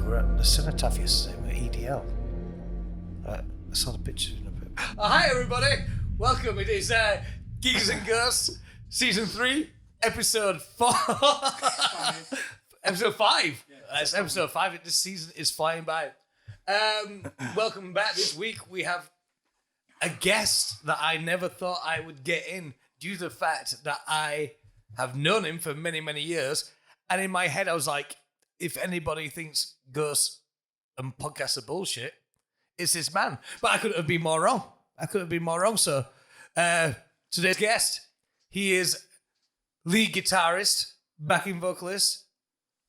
were at the Cenotaph yesterday with EDL. I saw the pictures in a bit. Hi everybody! Welcome, it is Geeks and Ghosts, Season 3, Episode 4. Episode 5. Yeah, it's episode 5. This season is flying by. Welcome back. This week we have a guest that I never thought I would get in due to the fact that I have known him for many, many years. And in my head I was like, if anybody thinks ghosts and podcasts are bullshit, it's this man. But I couldn't have been more wrong. So today's guest, he is lead guitarist, backing vocalist,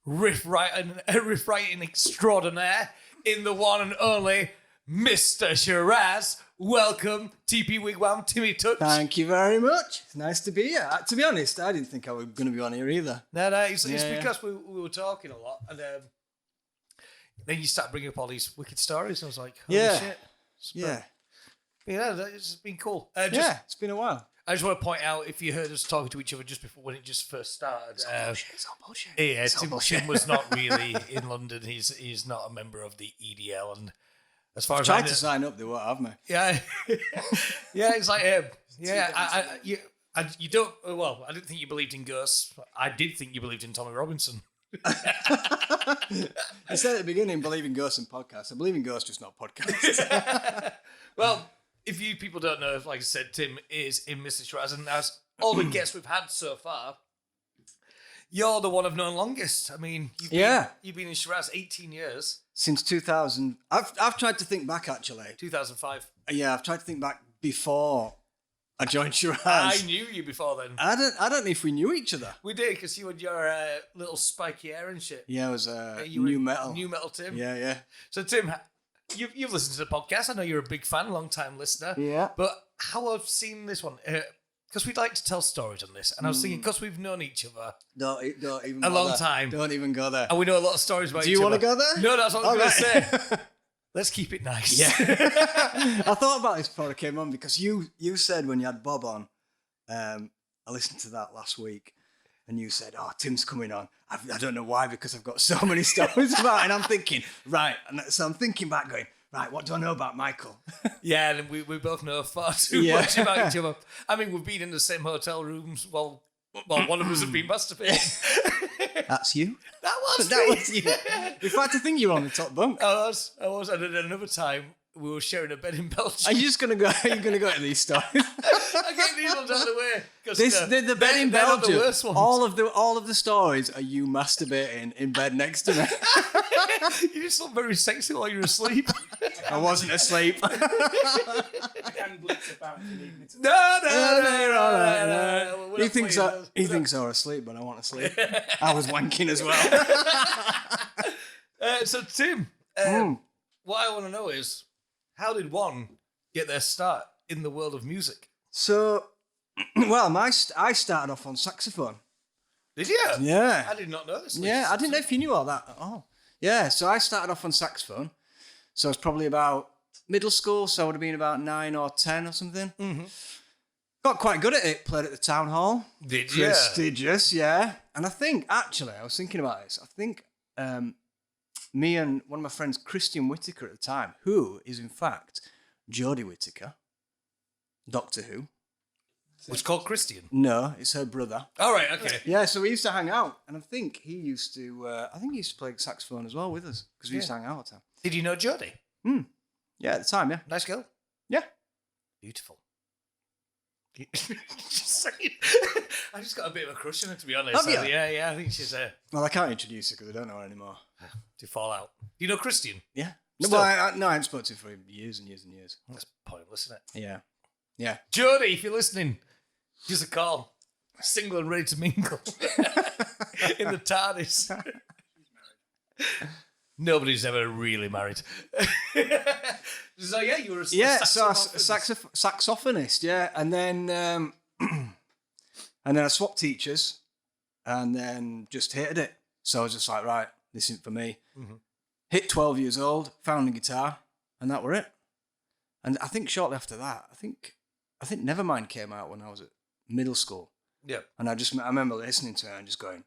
riff writing extraordinaire in the one and only Mr. Shiraz. Welcome, TP Wigwam, Timmy Touch. Thank you very much. It's nice to be here. To be honest, I didn't think I was going to be on here either. No, it's because we were talking a lot, and then you start bringing up all these wicked stories, and I was like, holy shit. Yeah, it's been cool. It's been a while. I just want to point out, if you heard us talking to each other just before when it just first started. It's all bullshit. Yeah, Tim was not really in London. He's not a member of the EDL, and as far as I tried to sign up, they won't have me. Yeah, yeah, it's like you don't. Well, I didn't think you believed in ghosts. I did think you believed in Tommy Robinson. I said at the beginning, believe in ghosts and podcasts. I believe in ghosts, just not podcasts. Well, if you people don't know, like I said, Tim is in Mr. Shiraz, and as all the guests we've had so far, you're the one I've known longest. I mean, you've been in Shiraz 18 years. Since 2000. I've tried to think back, actually. 2005. Yeah, I've tried to think back before I joined Shiraz. I knew you before then. I don't know if we knew each other. We did, because you had your little spiky hair and shit. Yeah, it was new metal. New metal, Tim. Yeah. So, Tim, you've listened to the podcast. I know you're a big fan, long-time listener. Yeah. But how I've seen this one, because we'd like to tell stories on this, and I was thinking, because we've known each other don't even a go long there. time. Don't even go there. And we know a lot of stories about each other. Do you want to go there? No, that's what I was going to say. Let's keep it nice. Yeah. I thought about this before I came on, because you said when you had Bob on, I listened to that last week, and you said, "Oh, Tim's coming on." I don't know why, because I've got so many stories about it, and I'm thinking, right, and so I'm thinking back, going, right, what do I know about Michael? Yeah, and we both know far too much about each other. I mean, we've been in the same hotel rooms. Well, one of us has been masturbating. That's you. That was you. In fact, I think you were on the top bunk. I was. And then another time, we were sharing a bed in Belgium. Are you just gonna go? Are you gonna go to these stories? I get these ones out of the way. The bed in Belgium. The worst ones. All of the stories are you masturbating in bed next to me. You just look very sexy while you're asleep. I wasn't asleep. I can blitz about if you need me to. No. He thinks I was asleep, but I want to sleep. I was wanking as well. So Tim, what I want to know is, how did one get their start in the world of music? So, well, I started off on saxophone. Did you? Yeah. I did not know this. Yeah, I didn't know if you knew all that at all. Yeah, so I started off on saxophone. So I was probably about middle school, so I would have been about 9 or 10 or something. Mm-hmm. Got quite good at it, played at the town hall. Did you? Prestigious, yeah. And I think, actually, I was thinking about this. I think me and one of my friends, Christian Whittaker at the time, who is in fact Jodie Whittaker, Doctor Who. It's called Christian? No, it's her brother. All right, okay. Yeah, so we used to hang out, and I think he used to play saxophone as well with us, because we used to hang out all the time. Did you know Jodie? Yeah, at the time, yeah. Nice girl? Yeah. Beautiful. Just saying. I just got a bit of a crush on her, to be honest. Have you? Yeah, I think she's Well, I can't introduce her because I don't know her anymore. To fall out. Do you know Christian? Yeah. No, well, I haven't spoken to her for years and years and years. That's pointless, isn't it? Yeah. Yeah. Jodie, if you're listening, give us a call. Single and ready to mingle. In the TARDIS. Nobody's ever really married. So yeah, you were a saxophonist, yeah. And then I swapped teachers and then just hated it. So I was just like, right, this isn't for me. Mm-hmm. Hit 12 years old, found a guitar, and that were it. And I think shortly after that, I think Nevermind came out when I was at middle school. Yeah. And I remember listening to it and just going,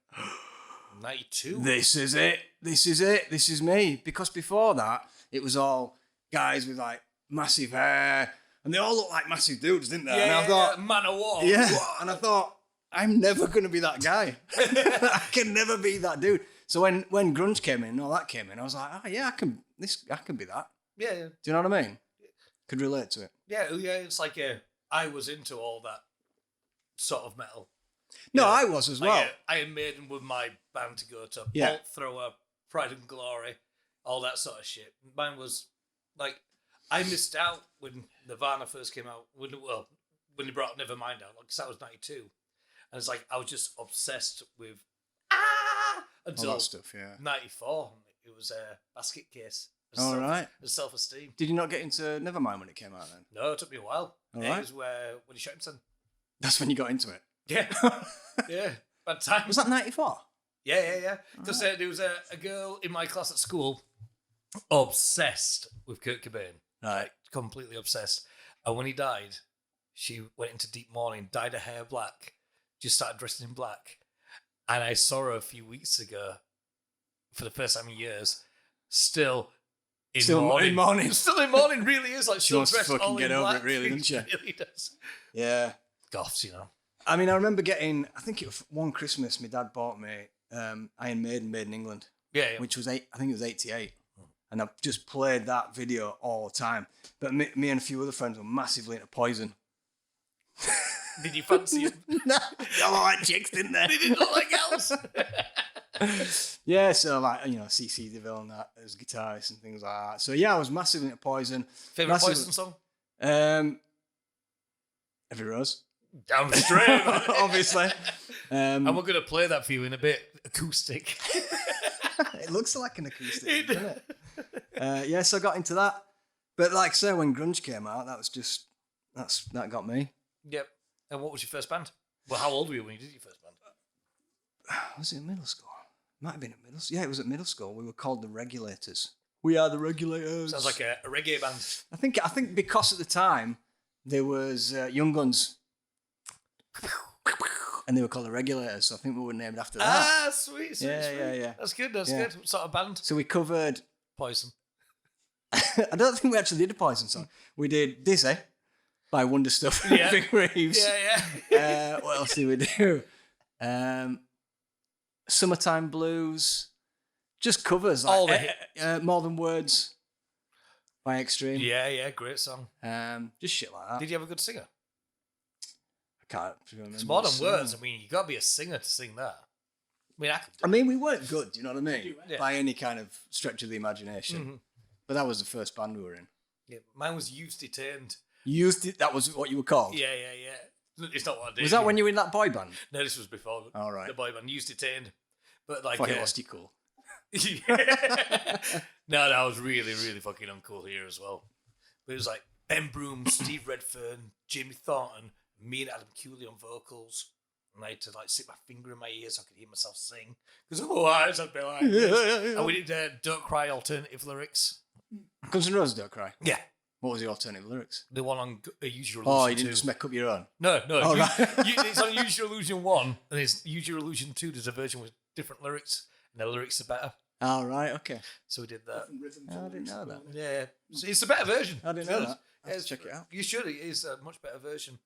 92. This is it. This is it. This is me. Because before that, it was all guys with like massive hair, and they all looked like massive dudes, didn't they? And I thought, Man of War. yeah. And I thought, I'm never going to be that guy. I can never be that dude. So when grunge came in and all that came in, I was like, oh yeah, I can be that. Yeah. Do you know what I mean? Could relate to it. Yeah. It's like I was into all that sort of metal. No, Yeah. I was as well. Iron Maiden with my band to go to. Yeah. Bolt Thrower, Pride and Glory, all that sort of shit. Mine was like, I missed out when Nirvana first came out. When they brought Nevermind out, because that was 92. And it's like, I was just obsessed with all until that stuff, yeah. 94. It was a basket case. All right. Self-esteem. Did you not get into Nevermind when it came out then? No, it took me a while. All It right. was when he shot himself. That's when you got into it. Yeah. Yeah. Bad time. Was that 94? Yeah. Because there was a girl in my class at school obsessed with Kurt Cobain. Right. Completely obsessed. And when he died, she went into deep mourning, dyed her hair black, just started dressing in black. And I saw her a few weeks ago for the first time in years, still in mourning. Still in mourning, really is. Like, she'll wants to dress fucking all get in over black. it, really, doesn't she? Really does. Yeah. Goths, you know. I mean, I remember getting, I think it was one Christmas, my dad bought me Iron Maiden Made in England, Yeah. which was, I think it was 88. And I've just played that video all the time. But me and a few other friends were massively into Poison. Did you fancy it? No, they all like chicks, didn't they? They didn't look like else. Yeah, so like, CC DeVille and that as guitarist and things like that. So yeah, I was massively into Poison. Favourite Massive- Poison song? Every Rose. Down the stream. Obviously. And we're going to play that for you in a bit. Acoustic. It looks like an acoustic, doesn't it? Yeah, so I got into that. But like I say, when grunge came out, that got me. Yep. And what was your first band? Well, how old were you when you did your first band? Was it in middle school? Might have been at middle school. Yeah, it was at middle school. We were called the Regulators. We are the Regulators. Sounds like a reggae band. I think because at the time there was Young Guns, and they were called the Regulators. So I think we were named after that. Ah, sweet. Yeah. That's good. That's Yeah. good. What sort of band? So we covered. Poison. I don't think we actually did a Poison song. We did Dizzy by Wonder Stuff. Yeah. Big Reeves. Yeah. What else did we do? Summertime Blues. Just covers. Like, All the More Than Words by Extreme. Yeah. Great song. Just shit like that. Did you have a good singer? I can't remember. It's More Than the song. Words. I mean, you got to be a singer to sing that. I mean, I could do I mean, we weren't good, do you know what I mean? Yeah. By any kind of stretch of the imagination. Mhm. But that was the first band we were in. Yeah, mine was Used Detained. That was what you were called? Yeah. It's not what I did. Was that when you were in that boy band? No, this was before All right. the boy band. Used Detained. But like... I thought you lost your cool. No, I was really, really fucking uncool here as well. But it was like Ben Broom, Steve Redfern, Jamie Thornton, me and Adam Cooley on vocals. And I had to like stick my finger in my ear so I could hear myself sing. Because otherwise I'd be like this. And we did Don't Cry alternative lyrics. Guns N' Roses Don't Cry. Yeah. What was the alternative lyrics? The one on Use Your Illusion Oh, you didn't 2. just make up your own? No. Oh, right. It's on Use Your Illusion 1 and it's Use Your Illusion 2. There's a version with different lyrics and the lyrics are better. Oh, right, okay. So we did that. I didn't know that. Yeah. So it's a better version. I didn't know that. I have to check it out. You should. It is a much better version.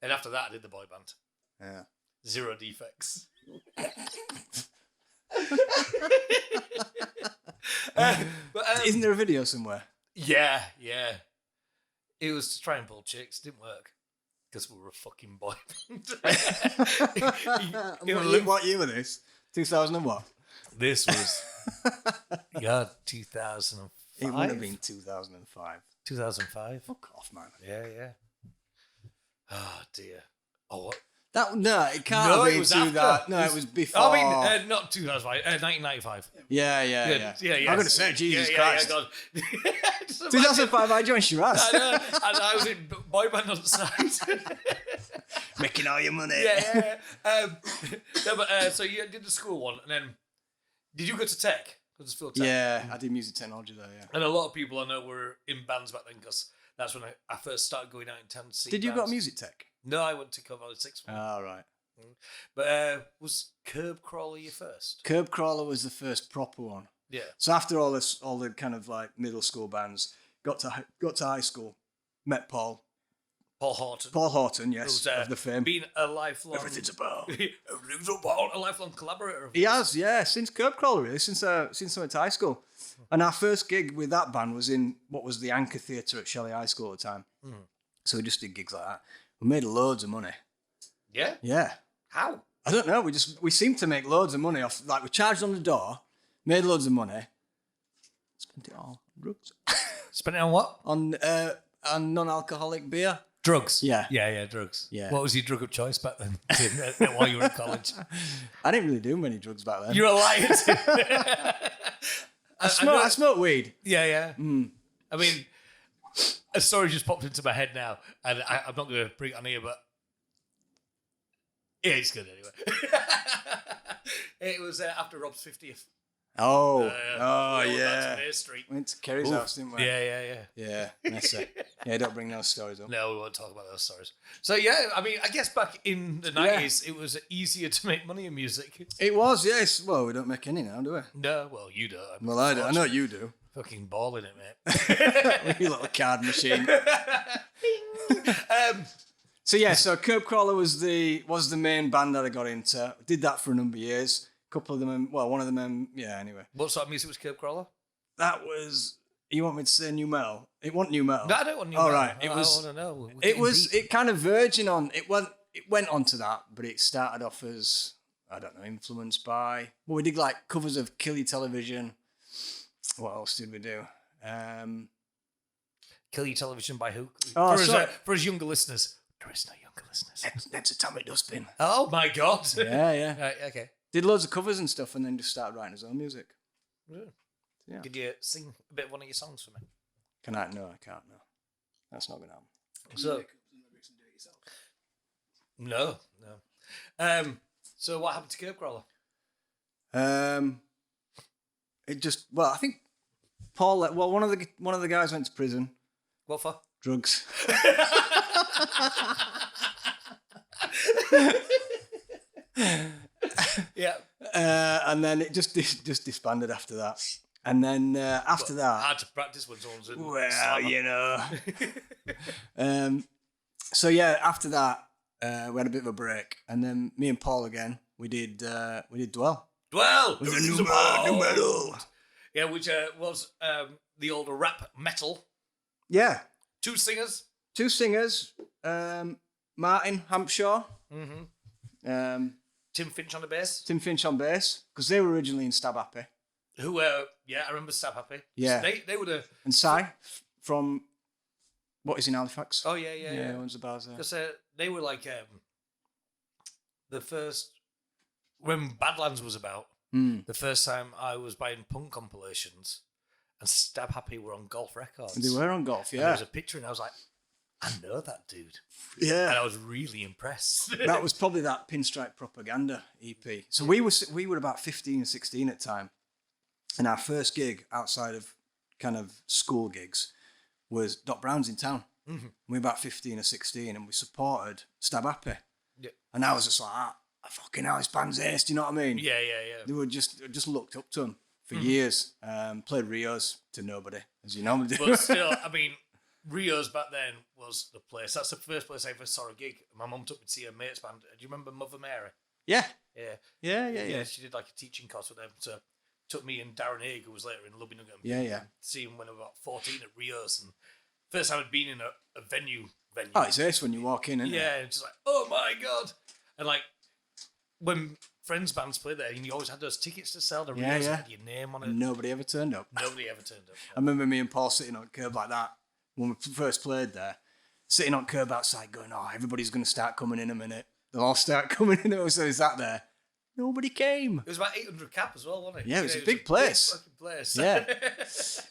And after that, I did the boy band. Yeah. Zero Defects. But, Isn't there a video somewhere? yeah. It was to try and pull chicks. Didn't work. Because we were a fucking boy band. What year was this? 2000 and what? This was, 2005. It would have been 2005. 2005. Fuck off, man. Yeah. Oh, dear. Oh, what? No, it can't No, have it been was 2000. after. No, it was before. I mean, not 2005, 1995. Yeah. I'm going to say, Jesus yeah, Christ. God. 2005, I joined Shiraz. I know, and I was in boy band on the side. Making all your money. Yeah. No, but so you did the school one, and then did you go to tech? Yeah, I did music technology there, yeah. And a lot of people I know were in bands back then because that's when I first started going out in town to see Did you bands. got music tech? No, I went to Coventry 6. Oh, right. But was Curb Crawler your first? Curb Crawler was the first proper one. Yeah. So after all the kind of like middle school bands, got to high school, met Paul. Paul Horton. Paul Horton, yes, Who's, of the fame. Been a lifelong... Everything's about. A lifelong collaborator of He has, yeah, since Curb Crawler, really, since I went to high school. And our first gig with that band was in what was the Anchor Theatre at Shelley High School at the time. So we just did gigs like that. We made loads of money. Yeah? Yeah. How? I don't know. We seemed to make loads of money off. Like we charged on the door, made loads of money, spent it all on drugs. Spent it on what? On non-alcoholic beer. Drugs. Yeah. Yeah, drugs. Yeah. What was your drug of choice back then, Tim, while you were in college? I didn't really do many drugs back then. You're a liar, Tim. I smoked weed. Yeah. I mean, a story just popped into my head now, and I'm not going to bring it on here, but yeah, it's good anyway. It was after Rob's 50th. Oh, We all went yeah. to Main Street. Went to Kerry's house, didn't we? Yeah. Yeah, messy. Yeah, don't bring those stories up. No, we won't talk about those stories. So yeah, I mean, I guess back in the 90s, it was easier to make money in music. It was, yes. Well, we don't make any now, do we? No, well, you don't. Well, I do. I know you do. Fucking balling it, mate. You little card machine. So Curb Crawler was the main band that I got into. Did that for a number of years. A couple of them, one of them, anyway. What sort of music was Curb Crawler? That was, you want me to say new metal? It wasn't new metal. No, I don't want new All metal. right. I want to know. It kind of verging on, it went on to that, but it started off as, I don't know, influenced by, well, we did like covers of Kill Your Television. What else did we do? Kill Your Television by who? Oh, for us younger listeners. There is no younger listeners. That's Atomic Dustbin. Oh my God. Yeah. Right, okay. Did loads of covers and stuff and then just started writing his own music. Yeah. Could you sing a bit of one of your songs for me? Can I? No, I can't. No. That's not going to happen. So, no. So what happened to Curb Crawler? It just, well, I think Paul, one of the guys went to prison. What for? Drugs. Yeah. And then it just disbanded after that. And then after that, Hard to practice when someone's in. well, you know. So yeah, after that, we had a bit of a break, and then me and Paul again, we did Dwell. Dwell. With the new metal. Yeah, which was the older rap metal. Yeah, Two singers. Martin Hampshire. Mm-hmm. Tim Finch on the bass. Tim Finch on bass, because they were originally in Stab Happy. Who, yeah, I remember Stab Happy. Yeah. So they were the... And Cy from, what is in Halifax? Oh, yeah. Owns the bars there. Because they were like the first... When Badlands was about, the first time I was buying punk compilations, and Stab Happy were on Golf Records. They were on Golf, And yeah. there was a picture and I was like, I know that dude. Yeah. And I was really impressed. That was probably that Pinstripe Propaganda EP. So we were about 15, 16 at the time. And our first gig outside of kind of school gigs was Doc Brown's in town. Mm-hmm. We were about 15 or 16 and we supported Stab Happy. Yeah. And I was just like, fucking hell, this band's ace, do you know what I mean? Yeah. They were just looked up to them for years. Played Rios to nobody, as you normally do. But still, I mean, Rio's back then was the place. That's the first place I ever saw a gig. My mum took me to see her mate's band. Do you remember Mother Mary? Yeah. Yeah. She did like a teaching course with them. So took me and Darren Haig, who was later in Lubbock. Yeah. See him when I was about 14 at Rio's. And first time I'd been in a venue. Oh, it's ace when you walk in, isn't it? Yeah, it's just like, oh my God. And like, when friends' bands played there, and you always had those tickets to sell. The Rio's had your name on it. Nobody ever turned up. I remember me and Paul sitting on a curb like that when we first played there, sitting on curb outside going, oh, everybody's going to start coming in a minute. They'll all start coming in. So we sat there. Nobody came. It was about 800 cap as well, wasn't it? Yeah, it was a big place. Big fucking place. Yeah.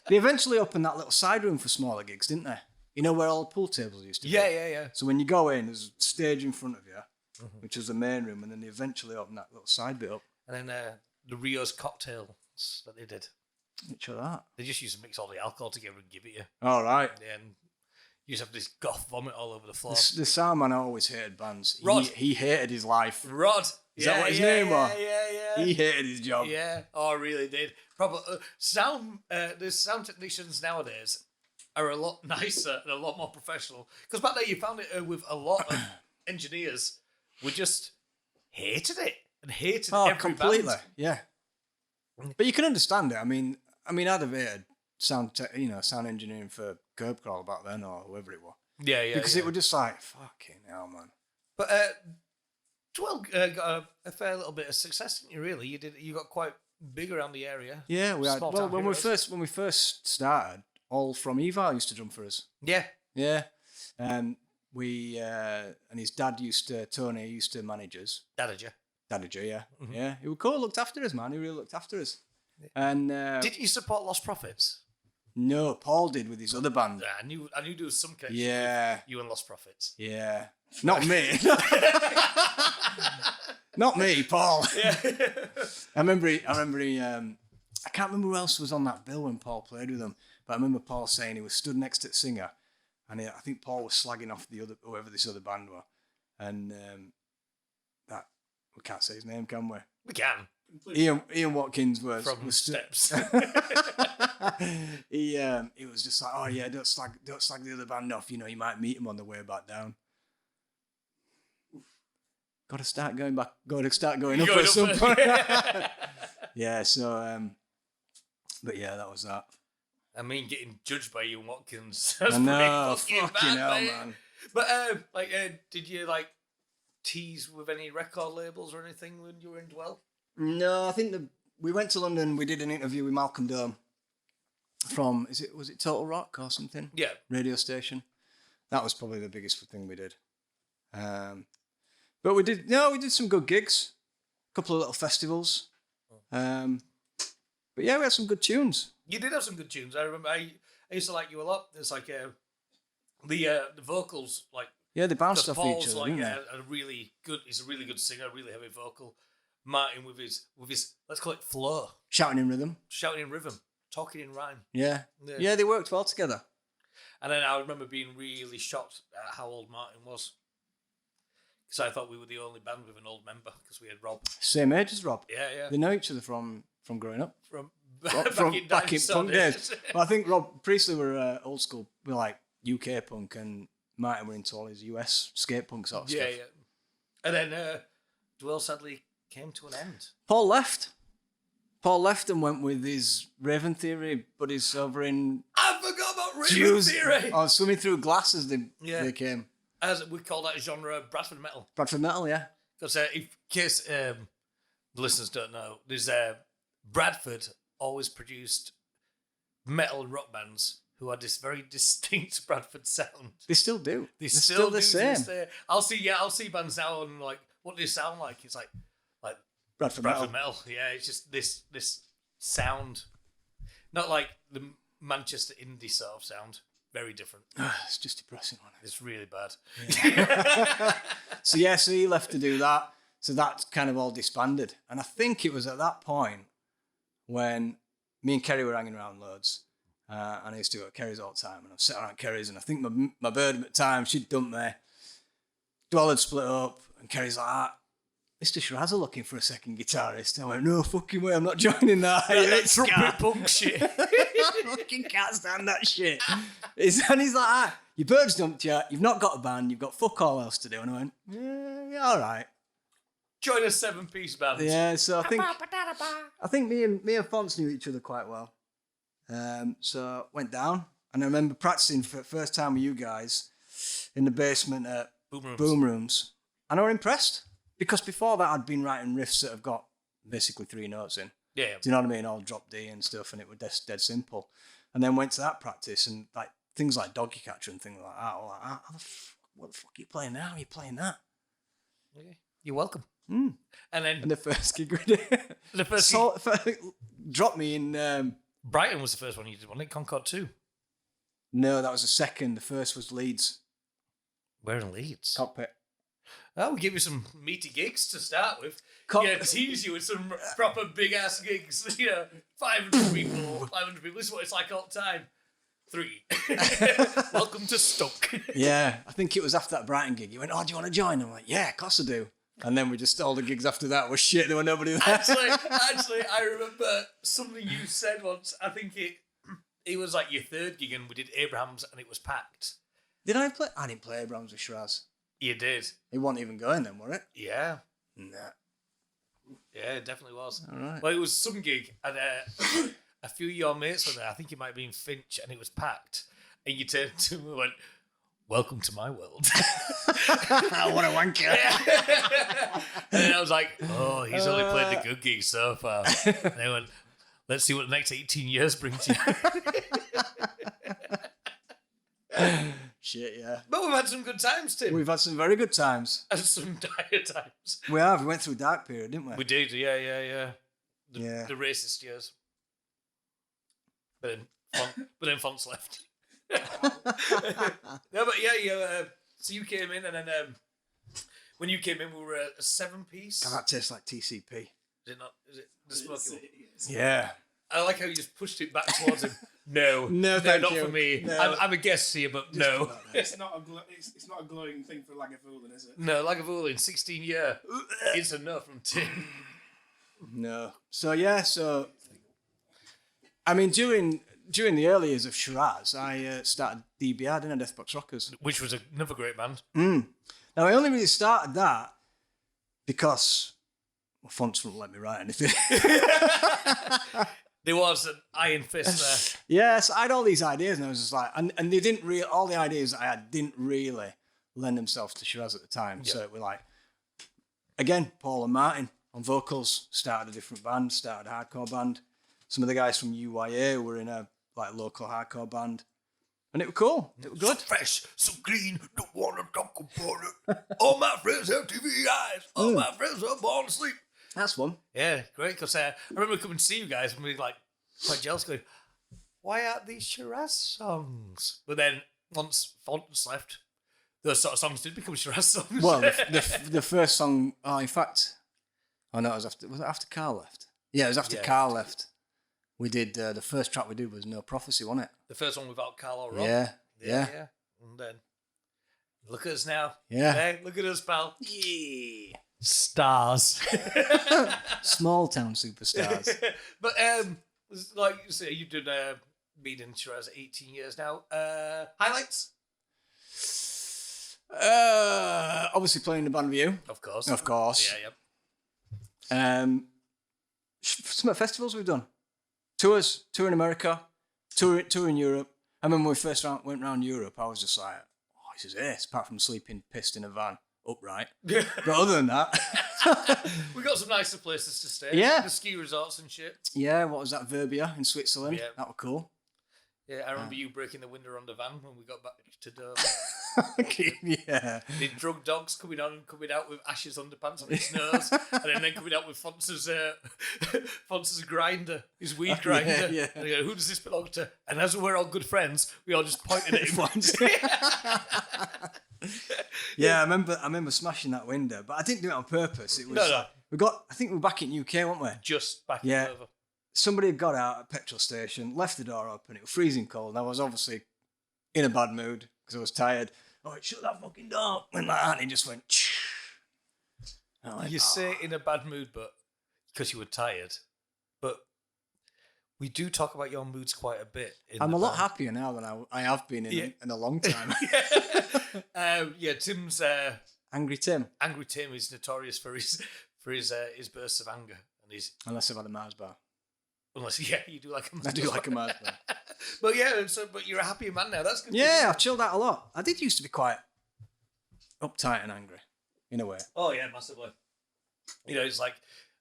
They eventually opened that little side room for smaller gigs, didn't they? You know where all the pool tables used to be? Yeah. So when you go in, there's a stage in front of you, which is the main room, and then they eventually opened that little side bit up. And then the Rio's cocktails that they did. Which are that? They just used to mix all the alcohol together and give it you. All right. And You just have this goth vomit all over the floor. The sound man always hated bands. Rod. He hated his life. Rod. Is that what his name was? Yeah. He hated his job. Yeah. Oh, I really did. Probably the sound technicians nowadays are a lot nicer and a lot more professional. Because back then you found it with a lot of engineers who just hated it and hated every completely. band. Yeah. But you can understand it. I mean, I'd have hated sound engineering for Curb Crawl back then or whoever it was. Yeah. Because it was just like, fucking hell, man. But Dwell got a fair little bit of success, didn't you? Really, you got quite big around the area. Yeah, we had. Small Well, town when heroes. we first started, all from Eval used to drum for us. Yeah. Yeah, we and his dad Tony used to manage us. Dadager. Dadager, yeah, Mm-hmm. yeah. He was cool. Looked after us, man. He really looked after us. And Did you support Lost Prophets? no, Paul did with his other band. Yeah, I knew there was some connection. Yeah, with you and Lost Prophets. yeah. Not me. Not me, Paul. Yeah. I remember he, I can't remember who else was on that bill when Paul played with them, but I remember Paul saying he was stood next to the singer, and I think Paul was slagging off whoever this other band were, and that we can't say his name, can we? We can. Ian Watkins was From Steps. he was just like, oh yeah, don't slag the other band off. You know, you might meet him on the way back down. Got to start going up at some point. Yeah, so but yeah, that was that. I mean, getting judged by Ian Watkins. That's I know, pretty fucking fucking bad, hell, mate. man. But did you tease with any record labels or anything when you were in Dwell? No, I think we went to London. We did an interview with Malcolm Dome from was it Total Rock or something? Yeah. Radio station. That was probably the biggest thing we did. But we did some good gigs, a couple of little festivals. But yeah, we had some good tunes. You did have some good tunes. I remember I used to like you a lot. There's the vocals Yeah, they bounced off Paul's each other, didn't they? He's a really good singer, really heavy vocal. Martin with his let's call it flow, Shouting in rhythm. shouting in rhythm, talking in rhyme. Yeah. Yeah. Yeah, they worked well together. And then I remember being really shocked at how old Martin was. Because I thought we were the only band with an old member, because we had Rob. Same age as Rob. Yeah. They know each other from growing up. From Back in punk days. But I think Rob Priestley were old school. We were like UK punk, and Martin were into all his US skate punk sort of stuff. Yeah. And then Dwell sadly came to an end. Paul left. Paul left and went with his Raven Theory buddies over in I forgot about Raven Theory. Oh, Swimming Through Glasses they came. As we call that genre, Bradford metal. Bradford Metal, yeah. Because in case the listeners don't know, there's Bradford always produced metal and rock bands who had this very distinct Bradford sound. They still do. They're still the do same. this, I'll see bands now and what do they sound like? It's like Bradford Bradford Metal. metal. Yeah, it's just this sound, not like the Manchester indie sort of sound. Very different. It's just depressing, isn't it? It's really bad. So he left to do that. So that kind of all disbanded. And I think it was at that point when me and Kerry were hanging around loads. And I used to go to Kerry's all the time. And I was sitting around Kerry's, and I think my bird at the time, she'd dumped me. Dwell had split up, and Kerry's like, Mr. Shiraz are looking for a second guitarist. I went, no fucking way, I'm not joining that. That trumpet punk shit. I fucking can't stand that shit. And he's like, your bird's dumped you, you've not got a band, you've got fuck all else to do. And I went, yeah, all right. Join a 7-piece band. Yeah, so I think me and Fonz knew each other quite well. So went down, and I remember practicing for the first time with you guys in the basement at Boom Rooms. And I was impressed, because before that I'd been writing riffs that have got basically 3 notes in. Yeah. Do you know what I mean? All drop D and stuff, and it was dead simple. And then went to that practice, and like things like Doggy Catcher and things like that. I was like, what the fuck are you playing now? Are you playing that? Okay. You're welcome. Mm. And the first gig we did, dropped me in. Brighton was the first one you did, wasn't it? Concord 2. No, that was the second. The first was Leeds. Where in Leeds? Cockpit. Oh, we'll give you some meaty gigs to start with. Tease you with some proper big ass gigs. 500 people. This is what it's like all the time. 3. Welcome to Stoke. Yeah, I think it was after that Brighton gig. He went, "Oh, do you want to join?" I'm like, "Yeah, of course I do." And then we just all the gigs after that were shit. There were nobody there. Actually, I remember something you said once. I think it was like your 3rd gig, and we did Abraham's, and it was packed. Did I play? I didn't play Abrams with Shiraz. You did. It wasn't even going then, was it? Yeah. Nah. Yeah, it definitely was. All right. Well, it was some gig, and a few of your mates were there. I think it might have been Finch, and it was packed. And you turned to him and went, "Welcome to my world." What a wanker. And then I was like, "Oh, he's only played the good gigs so far." And they went, "Let's see what the next 18 years brings you." Shit, yeah. But we've had some good times, Tim. We've had some very good times. And some dire times. We have. We went through a dark period, didn't we? We did, yeah. Yeah. The racist years. But then Fonts left. No, but yeah, so you came in, and then when you came in, we were a 7-piece. God, that tastes like TCP. Is it not? Is it the smoky one? Yeah. I like how you just pushed it back towards him. No, thank not you. for me. No. I'm a guest here, but no. It's not a glowing thing for Lagavulin, is it? No, Lagavulin, 16 year. It's a no from Tim. No. So, yeah, I mean, during the early years of Shiraz, I started DBR, didn't I? Deathbox Rockers. Which was another great band. Now, I only really started that because Fonts wouldn't let me write anything. There was an iron fist there. Yes, I had all these ideas, and I was just like, and they didn't really, all the ideas I had didn't really lend themselves to Shiraz at the time. Yeah. So it were like, again, Paul and Martin on vocals, started a different band, started a hardcore band. Some of the guys from UYA were in a like local hardcore band. And it was cool. It was good. So fresh, so clean, don't want to talk about it. All my friends have TV eyes. All my friends are born to sleep. That's fun. Yeah, great. Because I remember coming to see you guys and we were like quite jealous, going, "Why aren't these Shiraz songs?" But then once Fonts left, those sort of songs did become Shiraz songs. Well, the first song, in fact, no, it was it after Carl left? Yeah, it was after Carl left. We did, the first track we did was No Prophecy, wasn't it? The first one without Carl or Rob. Yeah. And then look at us now. Yeah. Hey, look at us, pal. Yeah. Stars. Small town superstars. But like you say, you've done been in Shiraz 18 years now. Highlights? Obviously playing the band with you. Of course. Yeah. Some festivals we've done. Tour in America, tour in Europe. I remember when we first went around Europe, I was just like, "Oh, this is ace," apart from sleeping pissed in a van upright. But other than that... We got some nicer places to stay. Yeah. The ski resorts and shit. Yeah, what was that, Verbia in Switzerland? Yeah. That was cool. Yeah, I remember you breaking the window on the van when we got back to Dover. Yeah. The drug dogs coming on and coming out with Ash's underpants on his nose, and then coming out with Fonz's grinder, his weed grinder. Yeah. And I go, "Who does this belong to?" And as we're all good friends, we all just pointed at him. Yeah, I remember smashing that window, but I didn't do it on purpose. It was No. I think we were back in UK, weren't we? Just back Yeah. over. Somebody had got out at a petrol station, left the door open, it was freezing cold, and I was obviously in a bad mood because I was tired. Oh, shut that fucking door. Went like that, and it just went... And I went, You say in a bad mood, but because you were tired. But we do talk about your moods quite a bit. I'm a lot happier now than I have been in a long time. Tim's Angry Tim. Angry Tim is notorious for his bursts of anger and his. Unless I've had a Mars bar. Unless you do like a. I do like a Mars bar. But but you're a happier man now. That's good. Yeah, I've chilled out a lot. I did used to be quite uptight and angry, in a way. Oh yeah, massively. It's like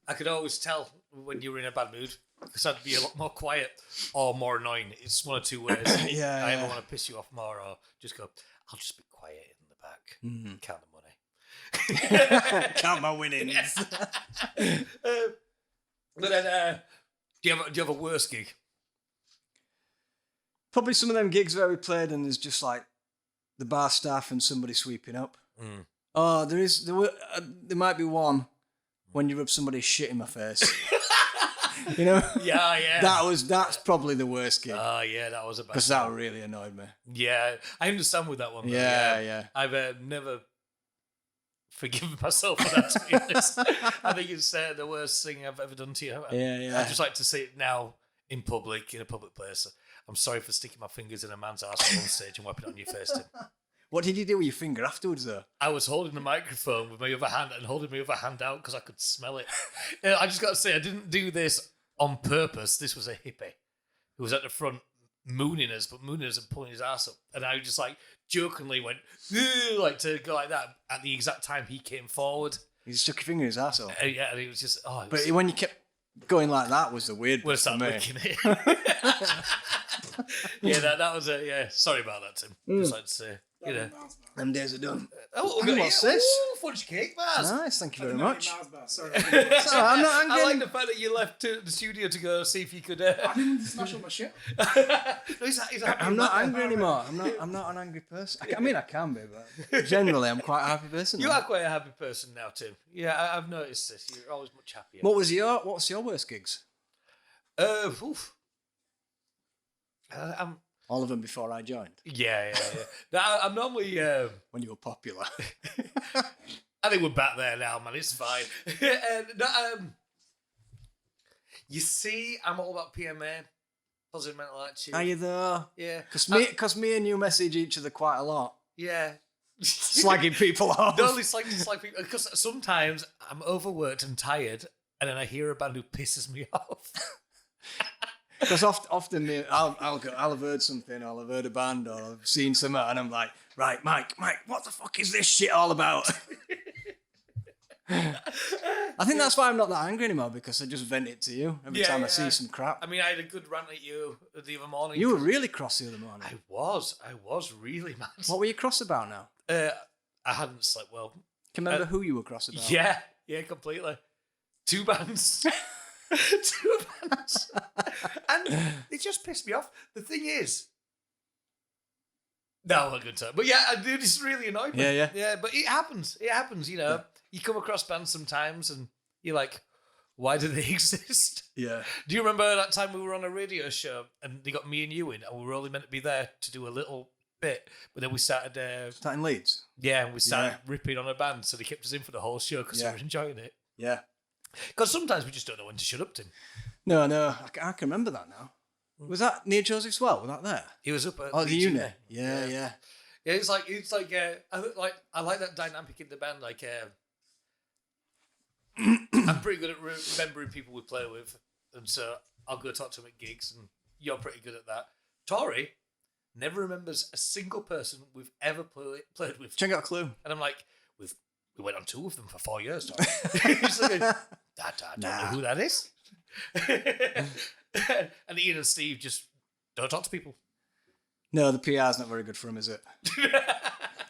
I could always tell when you were in a bad mood because I'd be a lot more quiet or more annoying. It's one of two ways. Yeah. I either want to piss you off more or just go, "I'll just be quiet in the back, count the money, Count my winnings." But then, do you have a worse gig? Probably some of them gigs where we played and there's just like the bar staff and somebody sweeping up. Oh, there might be one when you rub somebody's shit in my face. You know? Yeah. That's probably the worst gig. Oh, yeah, that was a bad Because that really annoyed me. Yeah, I understand with that one. Though. Yeah. I've never forgiven myself for that, to be honest. I think it's the worst thing I've ever done to you. Yeah. I just like to say it now in public, in a public place. I'm sorry for sticking my fingers in a man's arsehole on stage and wiping it on your face, Tim. What did you do with your finger afterwards, though? I was holding the microphone with my other hand and holding my other hand out because I could smell it. I just got to say, I didn't do this on purpose. This was a hippie who was at the front mooning us and pulling his ass up. And I just like jokingly went, like to go like that at the exact time he came forward. You just stuck your finger in his arsehole. Yeah, and it was just, But when you kept going like that was the weird bit for me. Licking it. Yeah, that was it. Yeah, sorry about that, Tim. Just like to say, you know. Them days are done. Oh, what's this? Ooh, fudge cake bars. Nice, thank you very much. Sorry. I'm not angry. I like the fact that you left to the studio to go see if you could. I didn't want to smash all my shit. I'm not angry anymore. I'm not an angry person. I can be, but generally I'm quite a happy person. You now. are quite a happy person now, Tim. Yeah, I've noticed this. You're always much happier. What's your worst gigs? Oof. I'm. All of them before I joined. Yeah. Now, I'm normally. When you were popular. I think we're back there now, man. It's fine. You see, I'm all about PMA, positive mental attitude. Are you though? Yeah. Because me and you message each other quite a lot. Yeah. Slagging people off. No, it's like people. Because sometimes I'm overworked and tired, and then I hear a band who pisses me off. Because often I'll have heard something, I'll have heard a band, or I've seen something, and I'm like, right, Mike, what the fuck is this shit all about? I think that's why I'm not that angry anymore, because I just vent it to you every time I see some crap. I mean, I had a good rant at you the other morning. You were really cross the other morning. I was really mad. What were you cross about now? I hadn't slept well. Can you remember who you were cross about? Yeah, completely. 2 bands. 2 bands. And it just pissed me off. The thing is, no, a good time. But yeah, it just really annoyed me. Yeah. Yeah, but it happens. It happens, you know. Yeah. You come across bands sometimes and you're like, why do they exist? Yeah. Do you remember that time we were on a radio show and they got me and you in and we were only meant to be there to do a little bit, but then we started... starting Leeds? Yeah, and we started ripping on a band, so they kept us in for the whole show because they were enjoying it. Yeah. Because sometimes we just don't know when to shut up, Tim. No, I can remember that now. Was that near Joseph's Well? Was that there? He was up at the unit. Yeah. Yeah, it's like I like that dynamic in the band. Like, I'm pretty good at remembering people we play with, and so I'll go talk to them at gigs, and you're pretty good at that. Tori never remembers a single person we've ever played with. Check out a clue. And I'm like, we went on tour with them for 4 years. He's like, I don't know who that is. And Ian and Steve just don't talk to people. No, the PR's not very good for him, is it?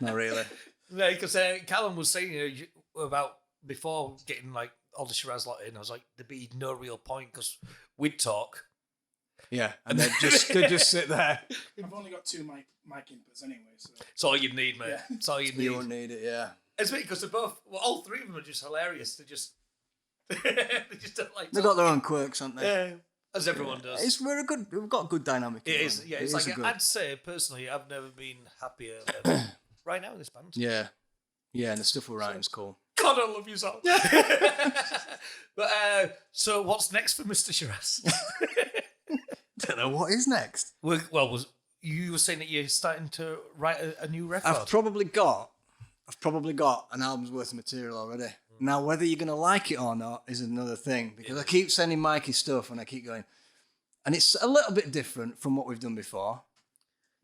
Not really. No, because Callum was saying about before getting like all the Shiraz lot in, I was like, there'd be no real point because we'd talk. Yeah, and they'd just sit there. I've only got 2 mic inputs anyway, so it's all you'd need, mate. Yeah. It's all you'd need. You won't need it, yeah. It's me because they're both. Well, all 3 of them are just hilarious. They just don't like. They've got their own quirks, haven't they? Yeah, as everyone does. We've got a good dynamic. It is. Yeah, it's like I'd say personally, I've never been happier than right now in this band. Yeah, and the stuff we're writing's cool. God, I love you so. But so what's next for Mr. Shiraz? Don't know what is next. Well, you were saying that you're starting to write a new record. I've probably got an album's worth of material already. Now, whether you're going to like it or not is another thing, because I keep sending Mikey stuff and I keep going, and it's a little bit different from what we've done before,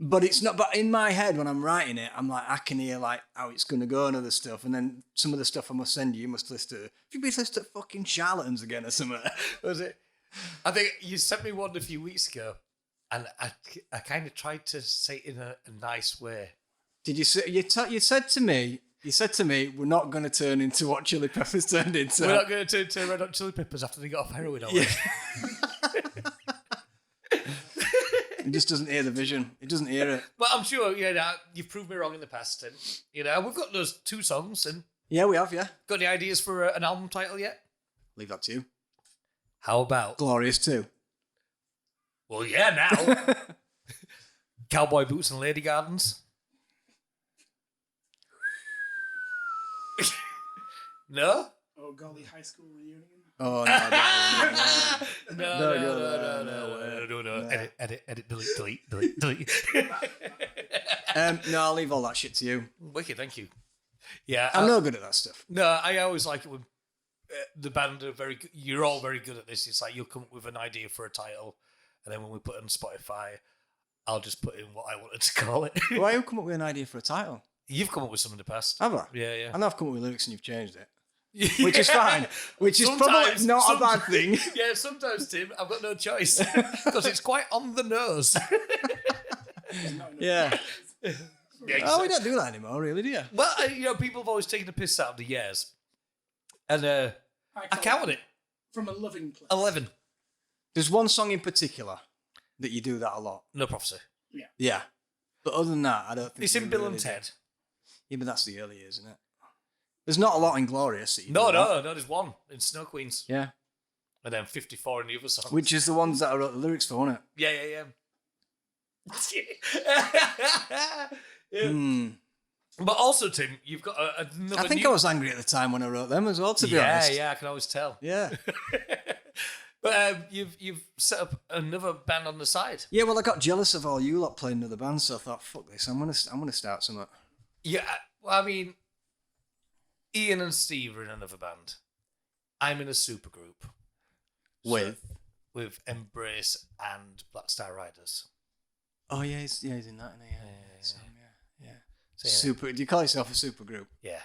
but it's not. But in my head, when I'm writing it, I'm like, I can hear like how it's going to go and other stuff, and then some of the stuff I must send you must listen to. If you'd be listening to fucking charlatans again or something. Was it? I think you sent me one a few weeks ago, and I kind of tried to say it in a nice way. Did you say you said to me? You said to me, we're not going to turn into what Chili Peppers turned into. We're not going to turn to Red Hot Chili Peppers after they got off heroin, are we? He just doesn't hear the vision. He doesn't hear it. But I'm sure, you've proved me wrong in the past, Tim. We've got those 2 songs. And yeah, we have, yeah. Got any ideas for an album title yet? Leave that to you. How about? Glorious too. Well, yeah, now. Cowboy boots and lady gardens. No? Oh, golly, high school reunion. Oh No. Edit, delete. no, I'll leave all that shit to you. Wicked, thank you. Yeah, I'm no good at that stuff. No, I always like it when the band are very good. You're all very good at this. It's like you'll come up with an idea for a title, and then when we put it on Spotify, I'll just put in what I wanted to call it. Why you come up with an idea for a title? You've come up with some in the past. Have I? Yeah. I know I've come up with lyrics and you've changed it. Which is fine. Which is probably not a bad thing. Yeah, sometimes, Tim, I've got no choice. Because it's quite on the nose. Yeah. Yeah, Oh, we don't do that anymore, really, do you? Well, people have always taken the piss out of the years. And I counted it. From a loving place. 11. There's one song in particular that you do that a lot. No prophecy. Yeah. But other than that, I don't think... It's in Bill and Ted. Yeah, but that's the early years, isn't it? There's not a lot in Glorious that you No, do that. there's one in Snow Queens. Yeah. And then 54 in the other songs. Which is the ones that I wrote the lyrics for, wasn't it? Yeah. Yeah. Hmm. But also, Tim, you've got another. I think I was angry at the time when I wrote them as well, to be honest. Yeah, I can always tell. Yeah. But you've set up another band on the side. Yeah, well, I got jealous of all you lot playing in other bands, so I thought, fuck this, I'm gonna start something. Yeah, well, I mean, Ian and Steve are in another band. I'm in a supergroup. With Embrace and Black Star Riders. Oh, yeah, he's in that, isn't he? Yeah. So, yeah. Super. Do you call yourself a super group? Yeah.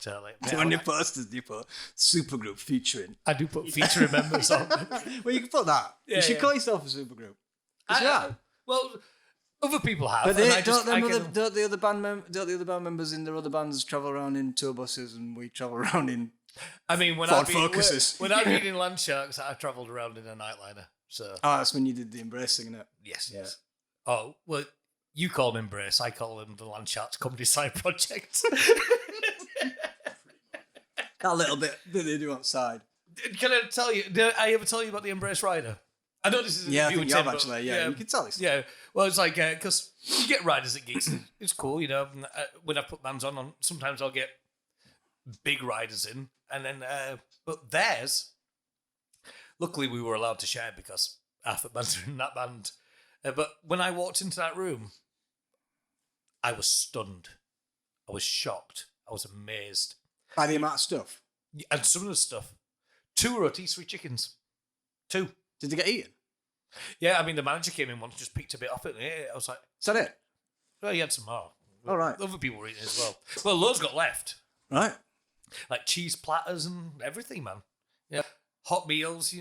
Totally. On your posters, do you put super group featuring? I do put featuring members on. Well, you can put that. Yeah, you should yeah. call yourself a super group. Well, other people have. But and don't the other band members in their other bands travel around in tour buses and we travel around in? I mean, when Ford I've been Focuses. when I've been in Landsharks, I've travelled around in a nightliner. So That's when you did the Embrace thing, innit? yes. Yeah. Oh well, you call them Embrace. I call them the Landsharks Comedy Side Project. That little bit that they do outside. Can I tell you? Did I ever tell you about the Embrace Rider? I know this is Yeah, I you think and you have Tim, actually. Yeah, you can tell this. Yeah, well, it's like because you get riders at gigs. It's cool, when I put bands on, sometimes I'll get big riders in, and then but theirs. Luckily, we were allowed to share because half the bands are in that band. But when I walked into that room, I was stunned. I was shocked. I was amazed. By the amount of stuff. And some of the stuff. 2 rotisserie chickens. 2. Did they get eaten? Yeah, I mean, the manager came in once, just picked a bit off it. And I was like, Is that it? well, he had some more. All right. Other people were eating as well. Well, loads got left. Right. Like cheese platters and everything, man. Yeah. Hot meals, You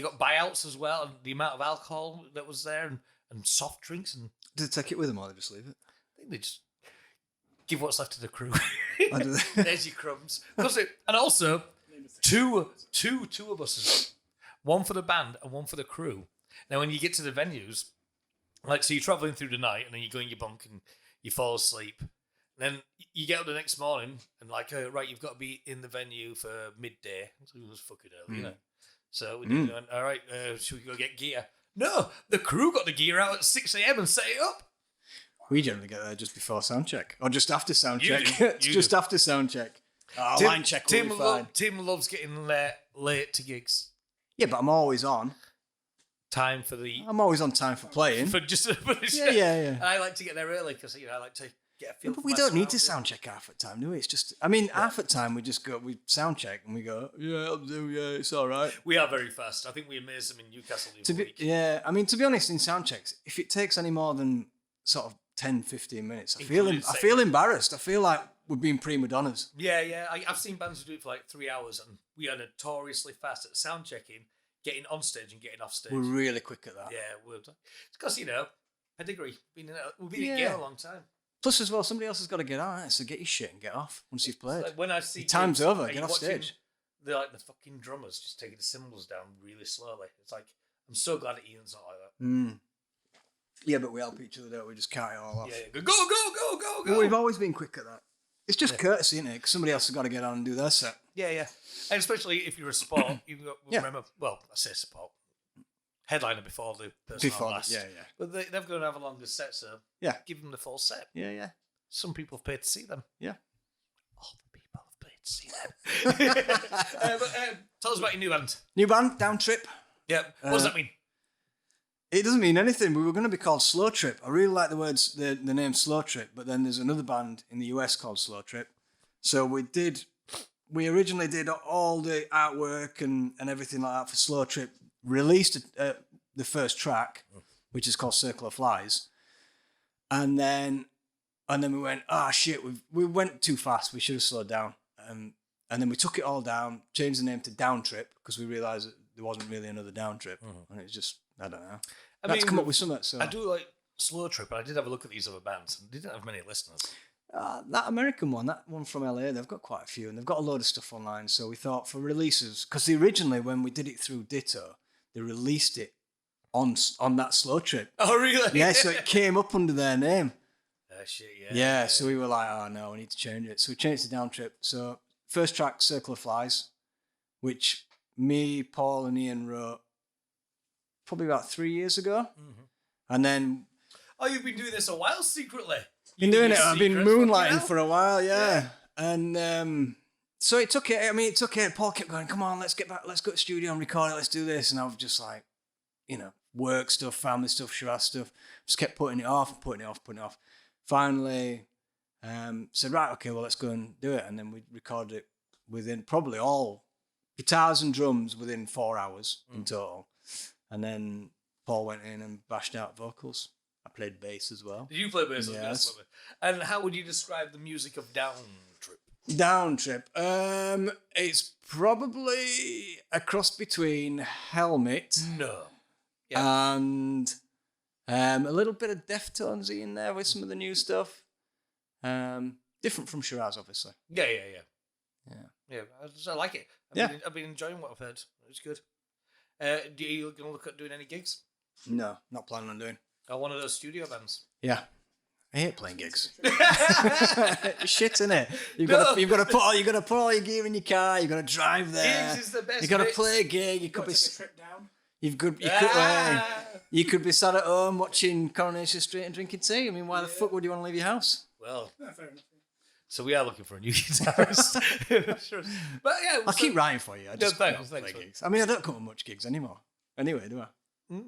got buyouts as well, and the amount of alcohol that was there, and soft drinks. And Did they take it with them or they just leave it? I think they just give what's left to the crew. Oh, do they? There's your crumbs. And also, two tour buses. One for the band and one for the crew. Now, when you get to the venues, so you're travelling through the night, and then you go in your bunk and you fall asleep. Then you get up the next morning and right, you've got to be in the venue for midday. So it was fucking early, So we did going, all right, should we go get gear? No, the crew got the gear out at 6 a.m. and set it up. We generally get there just before sound check. Or just after sound check. do. It's just after sound check. Line check will be fine. Tim loves getting late to gigs. Yeah, but I'm always on. Time for the... I'm always on time for playing. For just for the Yeah. And I like to get there early because, I like to get a feel But for we my don't need to surroundings. sound check half at time, do we? It's just, half at time we just go, we sound check and we go, yeah, it's all right. We are very fast. I think we amazed them in Newcastle the other week. To be honest, in sound checks, if it takes any more than sort of 10, 15 minutes, I feel Including embarrassed. I feel like we're being prima donnas. Yeah. I've seen bands who do it for 3 hours, and we are notoriously fast at sound checking, getting on stage and getting off stage. We're really quick at that. Yeah, it's because pedigree. We've been in game a long time. Plus, as well, somebody else has got to get out, right? So get your shit and get off once you've played. Like when I see Your time's gigs, over. and Get you're off watching stage. The fucking drummers just taking the cymbals down really slowly. It's like, I'm so glad that Ian's not like that. Mm. Yeah, but we help each other, don't we? Just carry it all off. Yeah. Go. Well, we've always been quick at that. It's just courtesy, isn't it? Because somebody else has got to get on and do their set. Yeah, yeah. And especially if you're a support, you've got remember. Well, I say support. Headliner before the person on last. Yeah. But they're going to have a longer set, so give them the full set. Yeah. Some people have paid to see them. Yeah. All the people have paid to see them. Tell us about your new band. New band, Down Trip. Yeah. What does that mean? It doesn't mean anything. We were going to be called Slow Trip. I really like the name Slow Trip, but then there's another band in the US called Slow Trip. So we originally did all the artwork and everything like that for Slow Trip, released the first track, which is called Circle of Flies. And then we went, shit, we went too fast. We should have slowed down. And then we took it all down, changed the name to Down Trip because we realised that there wasn't really another Down Trip. And it was just, I don't know. I mean, come up with something. So I do like Slow Trip, but I did have a look at these other bands and they didn't have many listeners. That American one, that one from LA, they've got quite a few and they've got a load of stuff online. So we thought for releases, because originally when we did it through Ditto, they released it on that Slow Trip. Oh, really? Yeah, so it came up under their name. Oh, shit, Yeah, so we were like, oh no, we need to change it. So we changed it to Down Trip. So first track, Circle of Flies, which me, Paul and Ian wrote probably about 3 years ago. Mm-hmm. And then... Oh, you've been doing this a while secretly. Been doing it. I've been moonlighting for a while, yeah. And so it took it. Paul kept going, come on, let's get back, let's go to the studio and record it, let's do this. And I was just like, work stuff, family stuff, Shiraz stuff. Just kept putting it off. Finally, said, right, okay, well, let's go and do it. And then we recorded it within probably all guitars and drums within 4 hours in total. And then Paul went in and bashed out vocals. I played bass as well. Did you play bass? Yes. And how would you describe the music of Down Trip? Down Trip. It's probably a cross between Helmet and a little bit of Deftonesy in there with some of the new stuff. Different from Shiraz, obviously. Yeah. I like it. I've been enjoying what I've heard. It's good. Are you going to look at doing any gigs? No, not planning on doing. Or one of those studio bands? Yeah. I hate playing gigs. Shit, innit? You've got to put all your gear in your car. You've got to drive there. Gigs is the best. You've got to play a gig. You could be take a trip down. You could be sat at home watching Coronation Street and drinking tea. I mean, why the fuck would you want to leave your house? Well, Fair enough. So we are looking for a new guitarist. But yeah, I'll keep writing for you. I just thanks, play gigs. I mean, I don't come to much gigs anymore. Anyway, do I?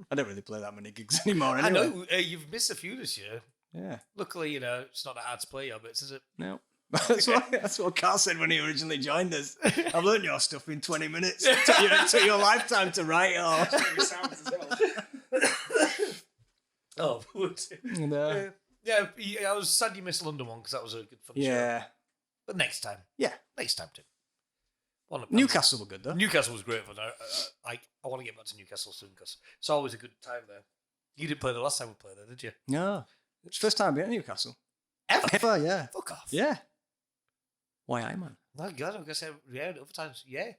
I don't really play that many gigs anymore. Anyway. I know you've missed a few this year. Yeah. Luckily, it's not that hard to play your bits, is it? No. That's what Carl said when he originally joined us. I've learned your stuff in 20 minutes. It took your lifetime to write it all. Oh, yeah, I was sad you missed London one because that was a good fun show. But next time. Yeah. Next time, too. Newcastle were good, though. Newcastle was great fun. I want to get back to Newcastle soon because it's always a good time there. You didn't play the last time we played there, did you? No. It's the first time I've been to Newcastle. Ever, yeah. Fuck off. Yeah. Why I, man? No, God, I'm going to say, other times, you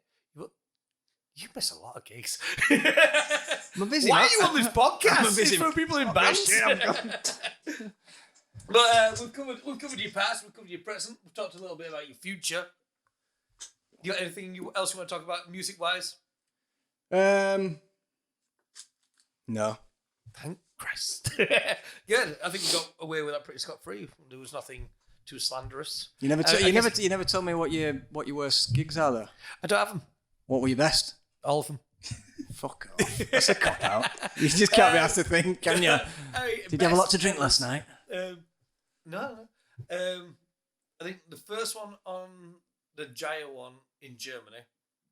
miss a lot of gigs. I'm busy. Why are you on this podcast? It's for people in bands. But we've covered your past, we've covered your present, we've talked a little bit about your future. You got anything else you want to talk about music-wise? No. Thank Christ. Good. I think you got away with that pretty scot-free. There was nothing too slanderous. You never told me what your worst gigs are, though. I don't have them. What were your best? All of them. Fuck off. That's a cop out. You just can't be asked to think, can you? Did you have a lot to drink last night? No. I think the first one on the Jaya one in Germany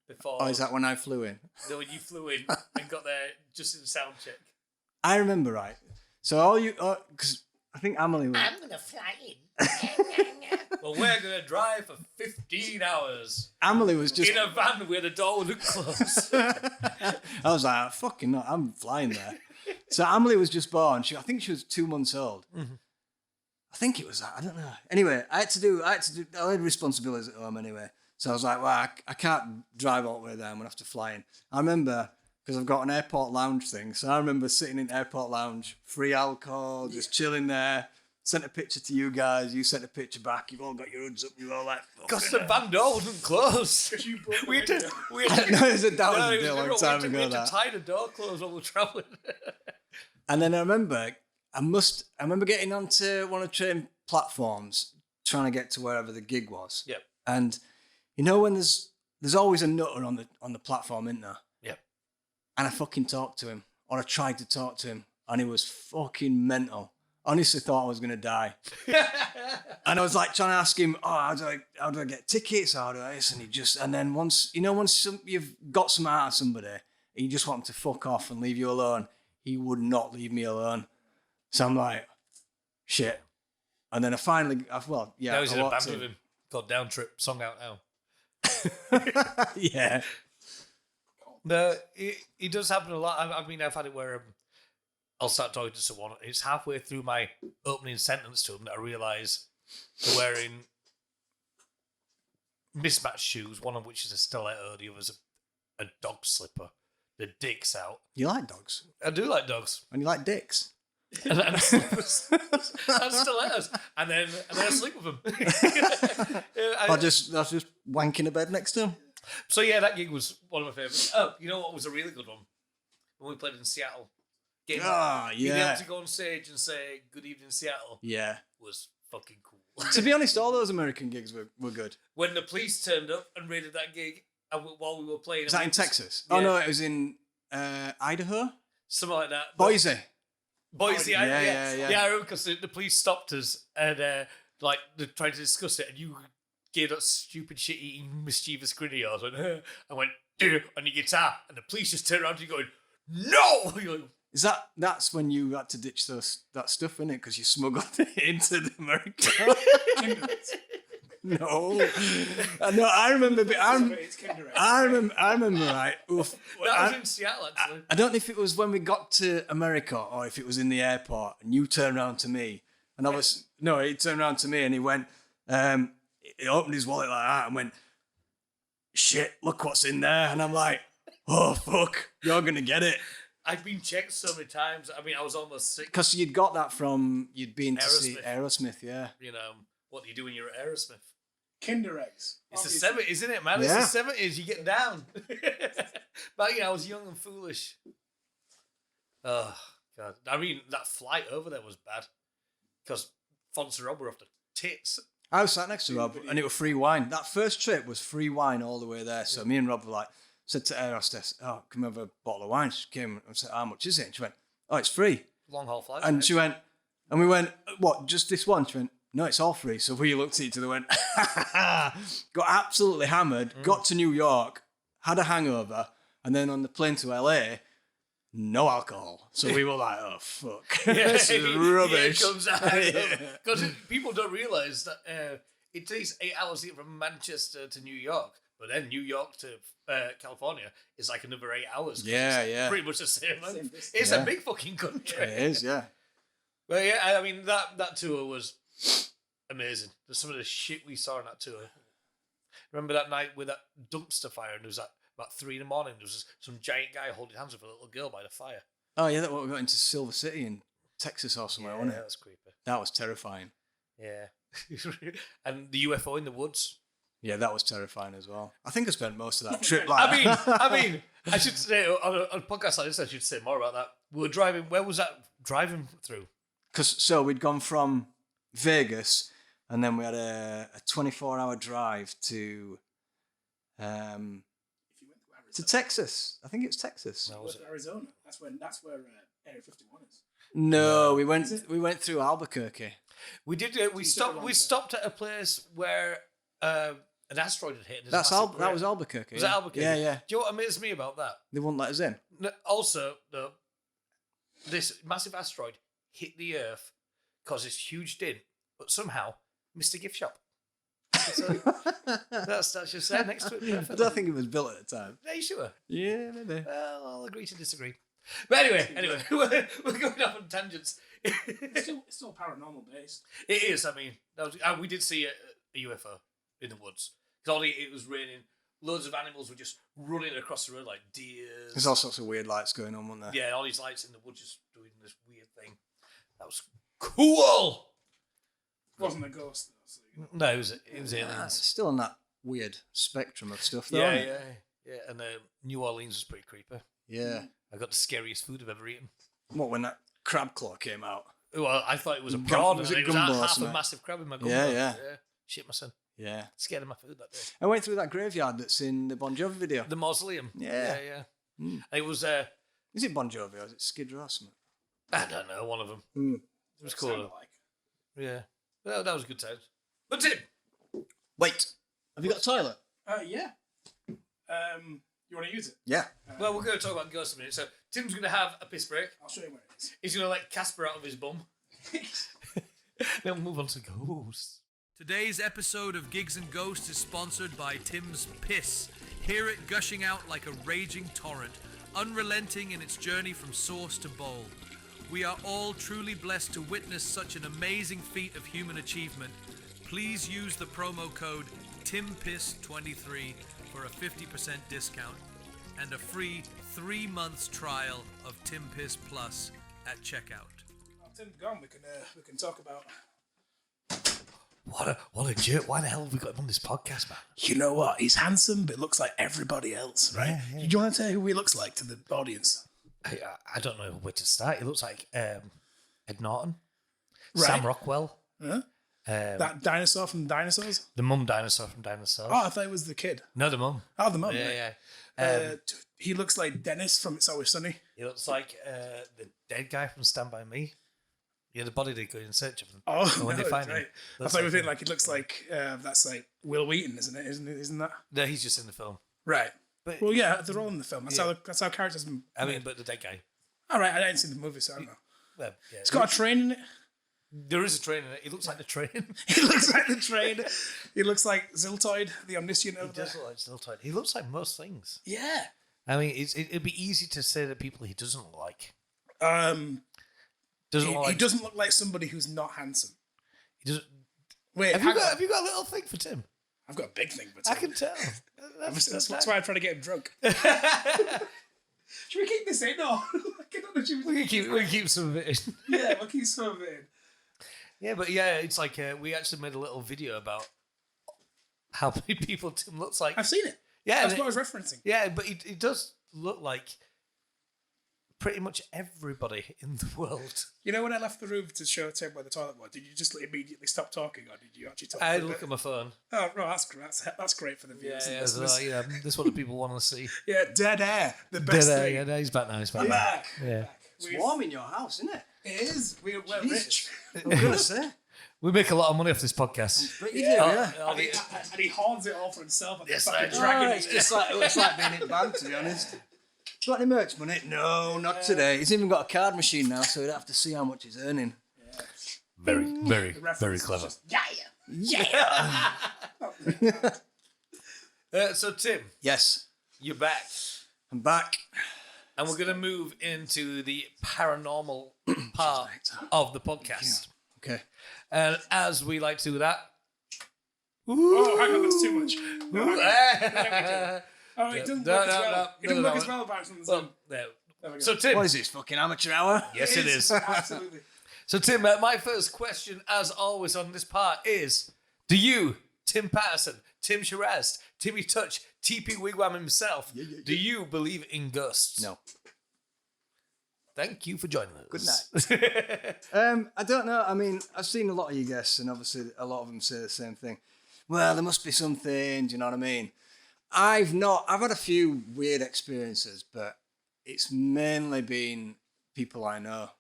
before. Oh, is that when I flew in? No, when you flew in and got there just in sound check. I remember right. So because I think Amelie was. I'm gonna fly in. Well, we're gonna drive for 15 hours. Amelie was just in a van where the door wouldn't close. I was like, fucking no, I'm flying there. So Amelie was just born. I think she was 2 months old. Mm-hmm. I think it was that. I don't know. Anyway, I had responsibilities at home anyway. So I was like, well, I can't drive all the way there. I'm going to have to fly in. I remember, because I've got an airport lounge thing. So I remember sitting in airport lounge, free alcohol, just chilling there, Sent a picture to you guys. You sent a picture back. You've all got your hoods up. You're all like, Because the van door wasn't closed. You broke We had to, we had to, no, that was a it long was time we ago. had to That. tie the door closed while we were travelling. And then I remember getting onto one of the train platforms, trying to get to wherever the gig was. Yep. And you know when there's always a nutter on the platform, isn't there? Yep. And I fucking talked to him, or I tried to talk to him, and he was fucking mental. Honestly thought I was gonna die. And I was like trying to ask him, how do I get tickets? How do I this? And then once you've got some out of somebody, and you just want them to fuck off and leave you alone, he would not leave me alone. So I'm like, shit. And then I finally, Now he's in a walked band with him. Got Down Trip, song out now. Yeah. No, it does happen a lot. I mean, I've had it where I'll start talking to someone. It's halfway through my opening sentence to them that I realise they're wearing mismatched shoes, one of which is a stiletto, the other's a dog slipper. The dick's out. You like dogs? I do like dogs. And you like dicks? and slippers. And stilettos. And then I sleep with them. I was just wanking a bed next to him. So yeah, that gig was one of my favourites. Oh, you know what was a really good one? When we played in Seattle. Being able to go on stage and say "Good evening, Seattle" was fucking cool. To be honest, all those American gigs were good. When the police turned up and raided that gig, and while we were playing, Was that in Texas? Yeah. Oh no, it was in Idaho, something like that. Boise. Boise, Yeah. I remember because the police stopped us and like they tried to discuss it, and you gave that stupid shit-eating mischievous grin of yours, and went on your guitar, and the police just turned around to you going, "No!" You're like, That's when you had to ditch that stuff, innit? Because you smuggled it into the America. No, I remember. I remember. Right. Oof. that was in Seattle, actually. I don't know if it was when we got to America or if it was in the airport, and you turned around to me, and he turned around to me and he went, he opened his wallet like that and went, "Shit, look what's in there," and I'm like, "Oh fuck, you're gonna get it." I've been checked so many times. I mean, I was almost sick. Because you'd got that from, you'd been to see Aerosmith. Aerosmith, yeah. You know, what do you do when you're at Aerosmith? Kinder eggs. It's the 70s, isn't it, man? Yeah. It's the 70s. You get down. But, I was young and foolish. Oh, God. I mean, that flight over there was bad. Because Fonz and Rob were off the tits. I was sat next to Rob, and it was free wine. That first trip was free wine all the way there. So me and Rob were like, said to air hostess, "Oh, can we have a bottle of wine?" She came and said, "How much is it?" And she went, "Oh, it's free." Long haul flight. And she went, and we went, "What, just this one?" She went, "No, it's all free." So we looked at each other and went, got absolutely hammered, got to New York, had a hangover, and then on the plane to LA, no alcohol. So we were like, "Oh, fuck." This is rubbish. Yeah, it comes out. Because people don't realise that it takes 8 hours to get from Manchester to New York, but then New York to California is like another 8 hours. Yeah. Pretty much the same length. distance. It's a big fucking country. It is, yeah. But yeah, I mean, that tour was amazing. There's some of the shit we saw on that tour. Remember that night with that dumpster fire, and there was about 3 a.m. There was some giant guy holding hands with a little girl by the fire. Oh, yeah, that what we got into Silver City in Texas or somewhere, wasn't it? That was creepy. That was terrifying. Yeah. And the UFO in the woods. Yeah, that was terrifying as well. I think I spent most of that trip like I mean, I should say on a podcast like this, I should say more about that. We were driving. Where was that driving through? So we'd gone from Vegas, and then we had a 24-hour drive to Texas. I think it was Texas. No, Was it Arizona? That's where Area 51 is. No, we went through Albuquerque. We did. We stopped at a place where an asteroid had hit. That was Albuquerque. Was it Albuquerque? Yeah. Do you know what amazed me about that? They wouldn't let us in. Also, this massive asteroid hit the Earth, caused this huge dent, but somehow missed a gift shop. So that's just there next to it. I Perfectly. don't think it was built at the time. Are you sure? Yeah, maybe. Well, I'll agree to disagree. But anyway, we're going off on tangents. It's still paranormal based. It is. I mean, we did see a UFO in the woods. Because it was raining. Loads of animals were just running across the road like deers. There's all sorts of weird lights going on, weren't there? Yeah, all these lights in the woods just doing this weird thing. That was cool. wasn't a ghost, though. So, No, it was It's aliens. still on that weird spectrum of stuff, though. Yeah, isn't it? yeah. And New Orleans was pretty creepy. Yeah. I got the scariest food I've ever eaten. What, when that crab claw came out? Well, I thought it was a prawn. Was and it it was gumbo or half a something? massive crab in my gumbo. Yeah. Shit myself. Yeah. Scared of my food that day. I went through that graveyard that's in the Bon Jovi video. The mausoleum. Yeah. Yeah. Mm. It was, Is it Bon Jovi or is it Skid Row or something? I don't know, one of them. Mm. It was sounded cool. like. Yeah. Well, that was a good time. But Tim. Wait. Have you got a toilet? Yeah. You want to use it? Yeah. Well, we're going to talk about ghosts in a minute. So Tim's going to have a piss break. I'll show you where it is. He's going to let Casper out of his bum. Then we'll move on to ghosts. Today's episode of Gigs and Ghosts is sponsored by Tim's Piss. Hear it gushing out like a raging torrent, unrelenting in its journey from source to bowl. We are all truly blessed to witness such an amazing feat of human achievement. Please use the promo code TIMPISS23 for a 50% discount and a free 3 months trial of Tim Piss Plus at checkout. Tim's gone. We can talk about. What a jerk. Why the hell have we got him on this podcast, man? You know what? He's handsome, but looks like everybody else, right? Yeah. Do you want to tell who he looks like to the audience? I don't know where to start. He looks like Ed Norton, Right. Sam Rockwell, Huh? That dinosaur from Dinosaurs? the mum dinosaur from Dinosaurs. Oh, I thought it was the kid. No, the mum. Oh, the mum. Yeah, right. yeah. He looks like Dennis from It's Always Sunny. He looks like the dead guy from Stand By Me. Yeah, the body they go in search of them. Oh, And when no, they find him, right. I looks thought you were like thinking him. like it looks like that's like Will Wheaton, isn't it? Isn't that No, he's just in the film. right? But Well, yeah, they're all in the film. That's Yeah. how characters. I mean, but the dead guy. All right, I didn't see the movie, so I don't know. Well, yeah. It's got a train in it. There is a train in it. He looks like the train. He looks like the train. He looks like Ziltoid, the omniscient He over there. does look like Snowtide. He looks like most things. Yeah. I mean, it'd be easy to say that people he doesn't like. He Doesn't like. doesn't look like somebody who's not handsome. He doesn't. Wait, Have you got a little thing for Tim? I've got a big thing for I Tim. can tell. That's why I'm trying to get him drunk. Should we keep this in or? I don't know. We can keep some of it in. Yeah, we'll keep some of it in. Yeah, but yeah, it's like we actually made a little video about how many people Tim looks like. I've seen it. Yeah, That's and what I was referencing. yeah, but he does look like pretty much everybody in the world. You know, when I left the room to show Tim where the toilet was, did you just immediately stop talking, or did you actually talk? I for a look bit? at my phone. Oh, no, that's great for the viewers. and listeners. This is what the people want to see. Yeah, dead air, the best thing. Yeah, no, he's back now. He's back I'm now. back. Yeah, It's warm in your house, isn't it? It is. We're rich. I'm going to say. we make a lot of money off this podcast. But you Yeah. do, yeah. All And he, the- and he hoards it all for himself. And Yes, fucking I do. dragon. Oh, it's like being in band, to be honest. Got any merch money? No, not today. He's even got a card machine now, so he'd have to see how much he's earning. Very, very, The reference very is clever. just, yeah. So Tim, Yes, you're back, I'm back. and we're gonna move into the paranormal part of the podcast. Okay. And as we like to do that, Oh, hang on, that's too much. well, Oh, it doesn't No, look as no, well. no, It doesn't no, look no. as well back from the Zoom. there. There we go. So Tim, What is this, fucking amateur hour? yes, it is. Absolutely. So Tim, my first question, as always on this part, is: do you, Tim Patterson, Tim Shiraz, Timmy Touch, TP Wigwam himself, do you believe in ghosts? No. Thank you for joining us. Good night. I don't know. I mean, I've seen a lot of you guests, and obviously a lot of them say the same thing. Well, there must be something. Do you know what I mean? I've had a few weird experiences, but it's mainly been people I know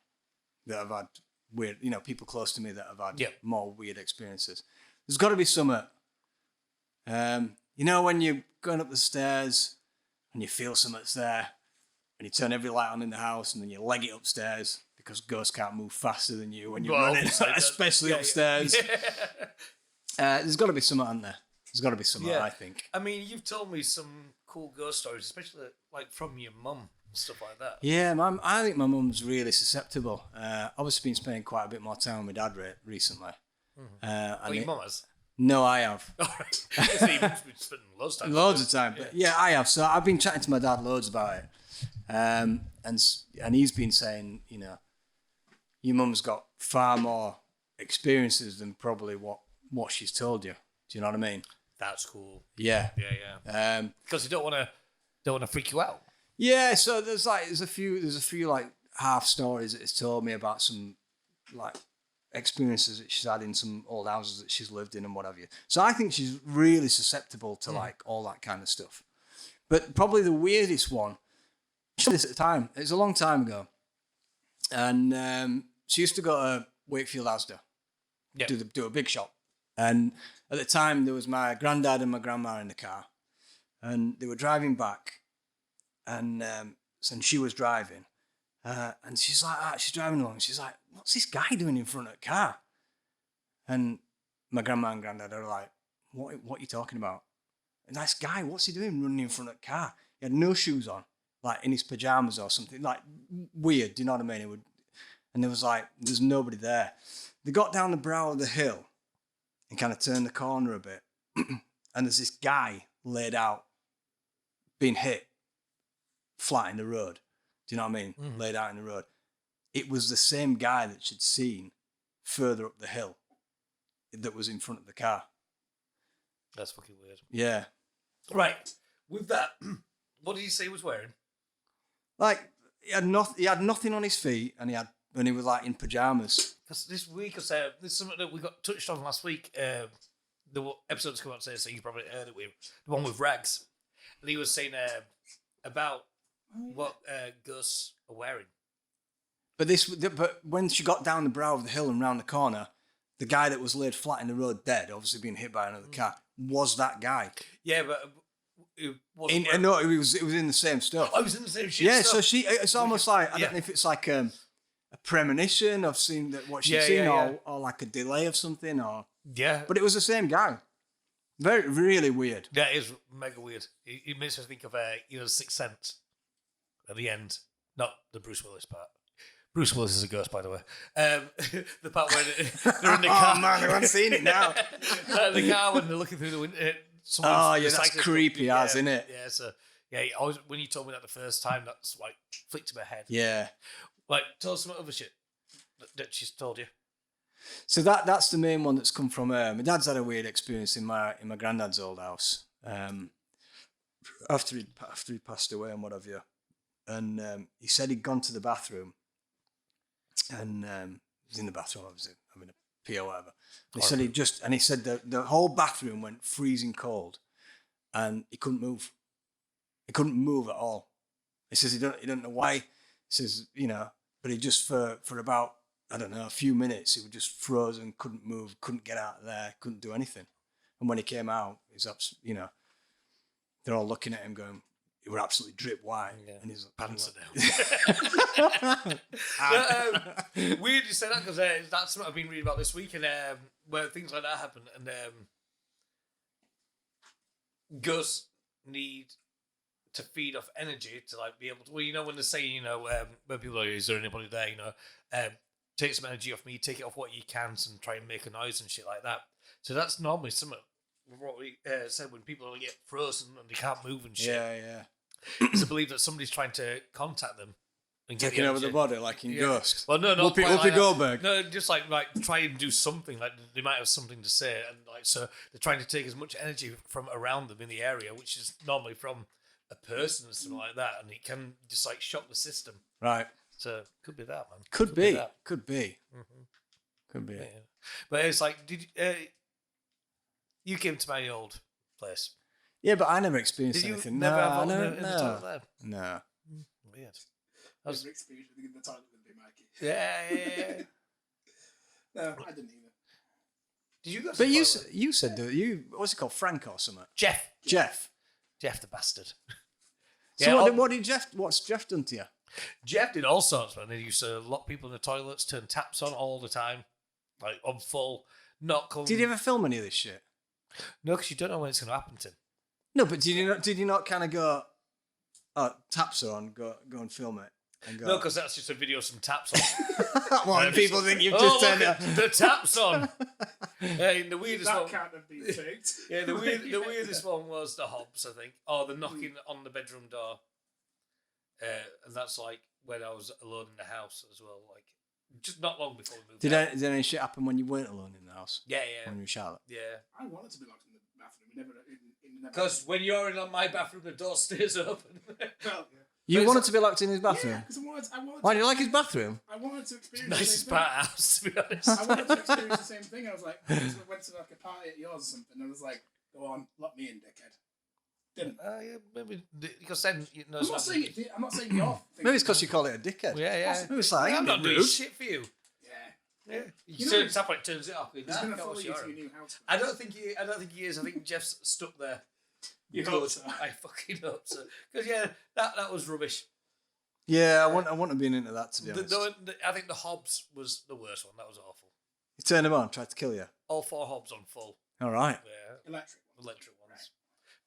that have had weird, people close to me that have had more weird experiences. There's got to be something. When you're going up the stairs and you feel something's there, and you turn every light on in the house, and then you leg it upstairs because ghosts can't move faster than you when you're Well, running, obviously, especially yeah, upstairs. There's got to be something on there. There's got to be something, Yeah. I think. I mean, you've told me some cool ghost stories, especially like from your mum and stuff like that. Yeah, I think my mum's really susceptible. Obviously, been spending quite a bit more time with my dad recently. Oh, your mum has? No, I have. All right. So you've been spending loads of time. Loads of time. But yeah, I have. So I've been chatting to my dad loads about it. And he's been saying, your mum's got far more experiences than probably what she's told you. Do you know what I mean? That's cool. Yeah. Yeah. Because you don't want to freak you out. Yeah. So there's a few like half stories that it's told me about some like experiences that she's had in some old houses that she's lived in and what have you. So I think she's really susceptible to like all that kind of stuff. But probably the weirdest one, she did this at the time, it was a long time ago. And she used to go to Wakefield Asda, do a big shop. And at the time there was my granddad and my grandma in the car. And they were driving back and she was driving. And she's like, she's driving along. She's like, what's this guy doing in front of the car? And my grandma and granddad are like, what are you talking about? A nice guy, what's he doing running in front of the car? He had no shoes on, like in his pajamas or something, like weird, do you know what I mean? And there was like, there's nobody there. They got down the brow of the hill and kind of turned the corner a bit. And there's this guy laid out, being hit flat in the road. Do you know what I mean? Mm-hmm. Laid out in the road. It was the same guy that she'd seen further up the hill that was in front of the car. That's fucking weird. Yeah. Right. With that, what did you say he was wearing? Like, he had nothing on his feet and he was like in pajamas. Because this week, this is something that we got touched on last week. The episode's come out today, so you probably heard it. The one with Rags. And he was saying about what ghosts are wearing. But when she got down the brow of the hill and round the corner, the guy that was laid flat in the road dead, obviously being hit by another car, was that guy. Yeah, but it wasn't. No, it was in the same stuff. Oh, it was in the same shit. Yeah, stuff. So it's almost like, I don't know if it's like a premonition of seeing what she'd seen, or like a delay of something, or but it was the same guy. Very, really weird. Yeah, it is mega weird. It makes me think of Sixth Sense at the end, not the Bruce Willis part. Bruce Willis is a ghost, by the way. The part where they're in the car. Oh man, I haven't seen it now. The car when they're looking through the window. Oh yeah, that's creepy as, isn't it? Yeah, so always, when you told me that the first time, that's like flicked to my head. Yeah. Like, tell us some other shit that she's told you. So that's the main one that's come from her. My dad's had a weird experience in my granddad's old house. After he passed away and what have you. And he said he'd gone to the bathroom. And he was in the bathroom, obviously, having a pee or whatever. And he said the whole bathroom went freezing cold, and he couldn't move. He couldn't move at all. He says he don't know why. He says, but he just for about, I don't know, a few minutes, he was just frozen, couldn't move, couldn't get out of there, couldn't do anything. And when he came out, he's they're all looking at him going, he was absolutely drip white. Yeah. And he's like, pants are down. Weird you say that, because that's what I've been reading about this week, and where things like that happen, and ghosts need to feed off energy to like be able to. Well, when they say, when people are, is there anybody there? Take some energy off me, take it off what you can, and try and make a noise and shit like that. So that's normally something what we said when people get frozen and they can't move and shit. Yeah. It's a belief that somebody's trying to contact them. And taking over the body like in Ghost. Well, no, Whoopi like Goldberg. No, just like try and do something. Like they might have something to say, and so they're trying to take as much energy from around them in the area, which is normally from a person or something like that, and it can just like shock the system. Right. So could be that, man. Could be. Mm-hmm. Could be. Yeah. But it's like, did you came to my old place? Yeah, but I never experienced did you anything. Never have no. in the toilet there? No. Weird. I was experienced in the toilet with Big Mikey. Yeah. No, I didn't either. Did you go to But the toilet? you said what's it called, Frank or something? Jeff the bastard. So what's Jeff done to you? Jeff did all sorts, man. He used to lock people in the toilets, turn taps on all the time, like on full, not come. Did you ever film any of this shit? No, because you don't know when it's going to happen to him. No, but did you not kind of go, taps are on, go and film it? And go, no, because that's just a video of some taps on. Well, people think you've just turned it. The taps on. The weirdest that one. can't have been faked. Yeah, the weirdest one was the Hobbs, I think. Oh, the knocking on the bedroom door. And that's like when I was alone in the house as well. Like Just not long before we moved. Did any shit happen when you weren't alone in the house? Yeah. When you were in Charlotte? Yeah. I wanted to be locked in the bathroom. Never. Because when you're in my bathroom, the door stays open. Well, You wanted to be locked in his bathroom? yeah, because I wanted. Why do you like his bathroom? I wanted to experience Nicest the part same of the house, to be honest. thing. I wanted to experience the same thing. I was like, I went to like a party at yours or something, and I was like, go on, lock me in, dickhead. Didn't. Yeah, maybe because then you know. I'm not saying your thing. Maybe it's because you call it a dickhead. Yeah. Maybe it's like, I'm not doing rude. shit for you. Yeah. Yeah. You know, turn it up when it turns it off. He's gonna follow you to your new house. I don't think he is. I think Jeff's stuck there. You hope so. I fucking hope so. Because that was rubbish. Yeah, I wouldn't have been into that, to be honest. I think the Hobbs was the worst one. That was awful. You turned him on, tried to kill you. All 4 Hobbs on full. All right. Yeah. Electric ones.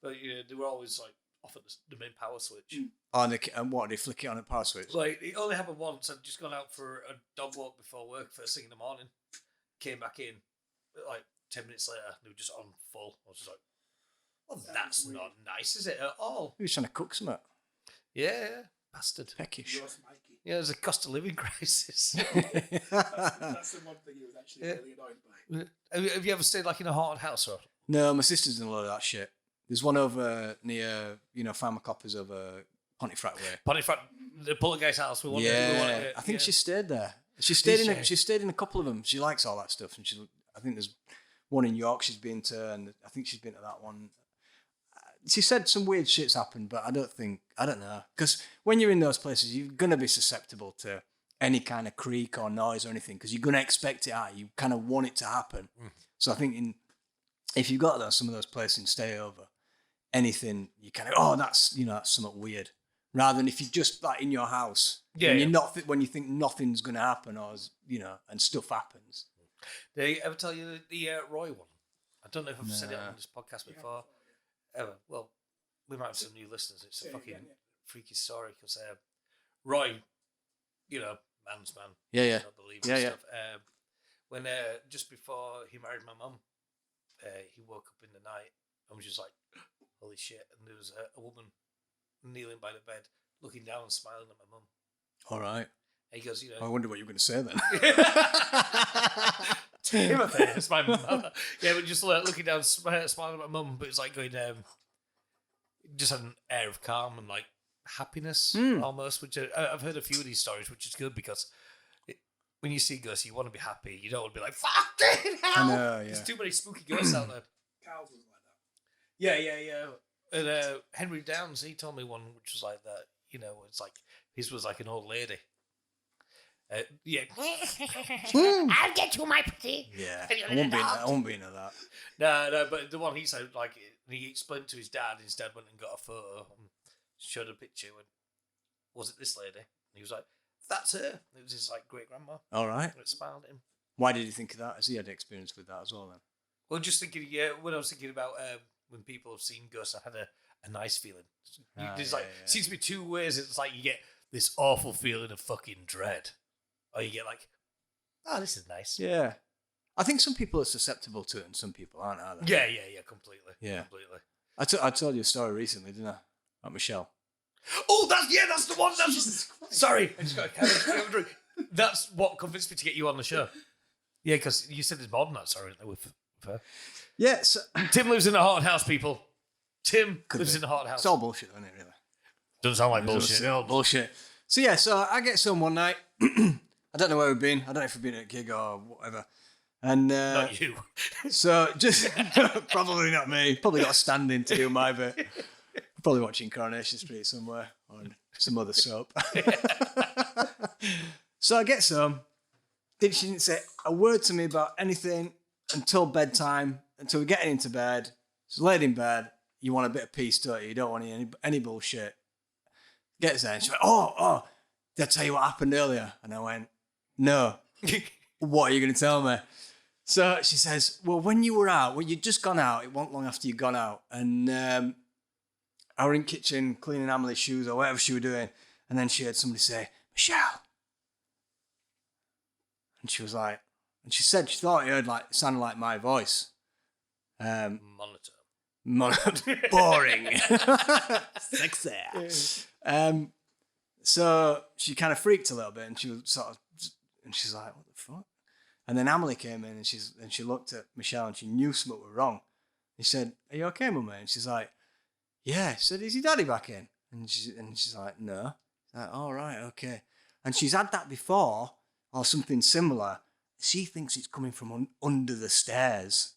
Right. But they were always like off at the main power switch. Oh, and what, did he flick it on a power switch? Like, it only happened once. I'd just gone out for a dog walk before work first thing in the morning. Came back in, like 10 minutes later, they were just on full. I was just like, well, that's not nice, is it, at all? He was trying to cook something. Yeah. Bastard. Peckish. Yeah, there's a cost of living crisis. That's the one thing he was actually really annoyed by. Have you ever stayed like in a haunted house or? No, my sister's in a lot of that shit. There's one over near, Pharmacopoe's over Pontefract way. Pontefract, the poltergeist house. We wanted, I think she stayed there. She stayed in a couple of them. She likes all that stuff, and I think there's one in York she's been to, and I think she's been to that one. She said some weird shit's happened, but I don't know. Because when you're in those places, you're going to be susceptible to any kind of creak or noise or anything, because you're going to expect it out. You kind of want it to happen. So I think if you got some of those places and stay over, anything, you kind of, that's something weird. Rather than if you're just like in your house, when you think nothing's going to happen, or and stuff happens. Did I ever tell you the Roy one? I don't know if I've said it on this podcast before. Ever. Well, we might have some new listeners. It's a fucking freaky story because Roy, man's man. Yeah. Not believing stuff. When just before he married my mum, he woke up in the night and was just like, holy shit. And there was a woman kneeling by the bed, looking down and smiling at my mum. All right. And he goes, I wonder what you were going to say then. Timothy, it's my mother. Yeah, but just looking down, smiling at my mum, but it's like going, just had an air of calm and like happiness almost, which I've heard a few of these stories, which is good because when you see ghosts, you want to be happy. You don't want to be like, fucking hell. I know, yeah. There's too many spooky ghosts out there. Carl's was like that. Yeah. And Henry Downs, he told me one which was like that. It's like his was like an old lady. I'll get you, my pretty. Yeah, I won't be into that. No, but the one he said, like, he explained to his dad. His dad went and got a photo and showed a picture. And was it this lady? And he was like, "That's her." It was his like great grandma. All right. It smiled at him. Why did he think of that? Has he had experience with that as well then? Well, just thinking, when I was thinking about when people have seen ghosts, I had a nice feeling. There's seems to be two ways. It's like you get this awful feeling of fucking dread, or you get like, oh, this is nice. Yeah. I think some people are susceptible to it and some people aren't, are they? Yeah, completely. Yeah. Completely. I told you a story recently, didn't I? About Michelle. Oh, that's the one. Sorry. I just got a drink. That's what convinced me to get you on the show. Yeah, because you said there's more than that, sorry, with her. Yeah, so, Tim lives in a haunted house, people. Tim lives in a haunted house. It's all bullshit, isn't it, really? Doesn't sound like bullshit. It's all bullshit. So yeah, so I get some one night. I don't know where we've been. I don't know if we've been at a gig or whatever. And not you. So just probably not me. Probably got a stand-in to do my bit. Probably watching Coronation Street somewhere on some other soap. So I get some. She didn't say a word to me about anything until bedtime, until we're getting into bed. She's laid in bed. You want a bit of peace, don't you? You don't want any bullshit. Gets there and she went, oh, did I tell you what happened earlier? And I went, no. What are you going to tell me? So she says, well, when you were out, you'd just gone out, it wasn't long after you'd gone out, and I were in the kitchen cleaning Emily's shoes or whatever she was doing, and then she heard somebody say, Michelle. And she was like, and she said she thought it sounded like my voice. Monitor. Boring. Sexy. So she kind of freaked a little bit, and she was sort of, And she's like, what the fuck? And then Emily came in and she looked at Michelle and she knew something was wrong. He said, are you okay, mummy? And she's like, yeah. She said, is your daddy back in? And she's like, no. Like, all right, okay. And she's had that before or something similar. She thinks it's coming from under the stairs.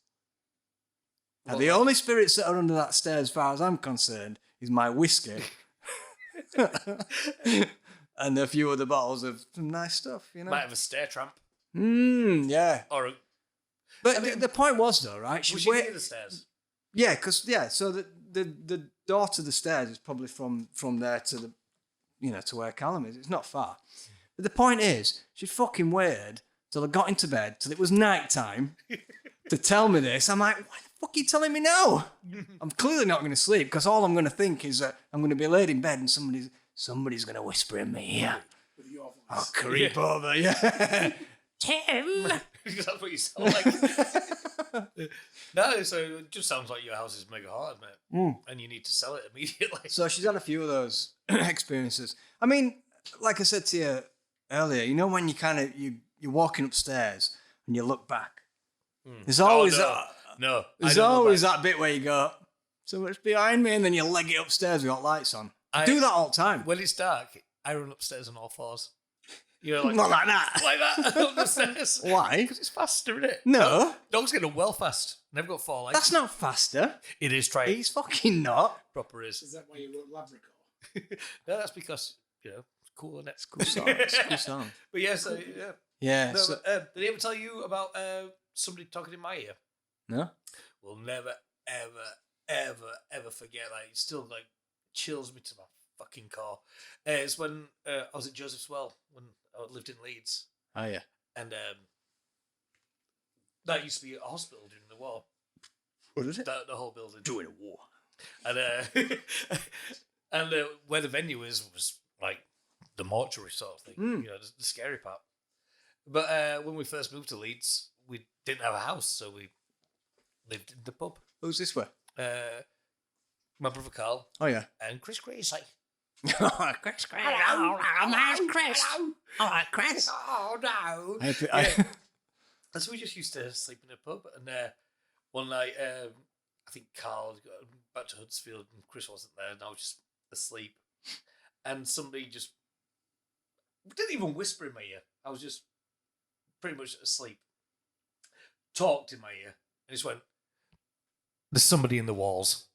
Now, the only spirits that are under that stairs, as far as I'm concerned, is my whiskey and a few other bottles of some nice stuff, you know. Might have a stair tramp. Yeah. But I mean, the point was, though, right? Was she near the stairs? Yeah, so the door to the stairs is probably from there to the, to where Callum is. It's not far. But the point is, she fucking waited till I got into bed, till it was night time, to tell me this. I'm like, why the fuck are you telling me now? I'm clearly not going to sleep, because all I'm going to think is that I'm going to be laid in bed and somebody's going to whisper in my ear. With your voice. I'll creep over, yeah. Tim! Because that's what you sound like. No, so it just sounds like your house is mega hard, mate. And you need to sell it immediately. So she's had a few of those experiences. I mean, like I said to you earlier, you know when you you're walking upstairs and you look back. There's always that bit where you go, so much behind me, and then you leg it upstairs with got lights on. I do that all the time. When it's dark, I run upstairs on all fours. You know, like not like that. Like that up the stairs. Why? Because it's faster, isn't it? No. Dogs get up well fast. They've got 4 legs. That's not faster. It is, try it. He's fucking not. Proper is. Is that why you wrote Labrador? No, that's because, it's cool, isn't it? It's a cool song. It's a cool song. But yeah, so, yeah. Yeah. No, did he ever tell you about somebody talking in my ear? No? We'll never, ever forget. Like, it still, chills me to my fucking core. It's when I was at Joseph's Well, when I lived in Leeds. Oh, yeah. And that used to be a hospital during the war. What is it? The whole building. During a war. And and where the venue was like the mortuary sort of thing, the scary part. But when we first moved to Leeds, we didn't have a house, so we lived in the pub. Who's this way? My brother Carl. Oh, yeah. And Chris Gracie. Chris. Hello. Chris. All right, Chris. Oh, no. Yeah. And so we just used to sleep in a pub. And one night, I think Carl got back to Huddersfield and Chris wasn't there, and I was just asleep. And somebody just didn't even whisper in my ear. I was just pretty much asleep. Talked in my ear. And just went, there's somebody in the walls.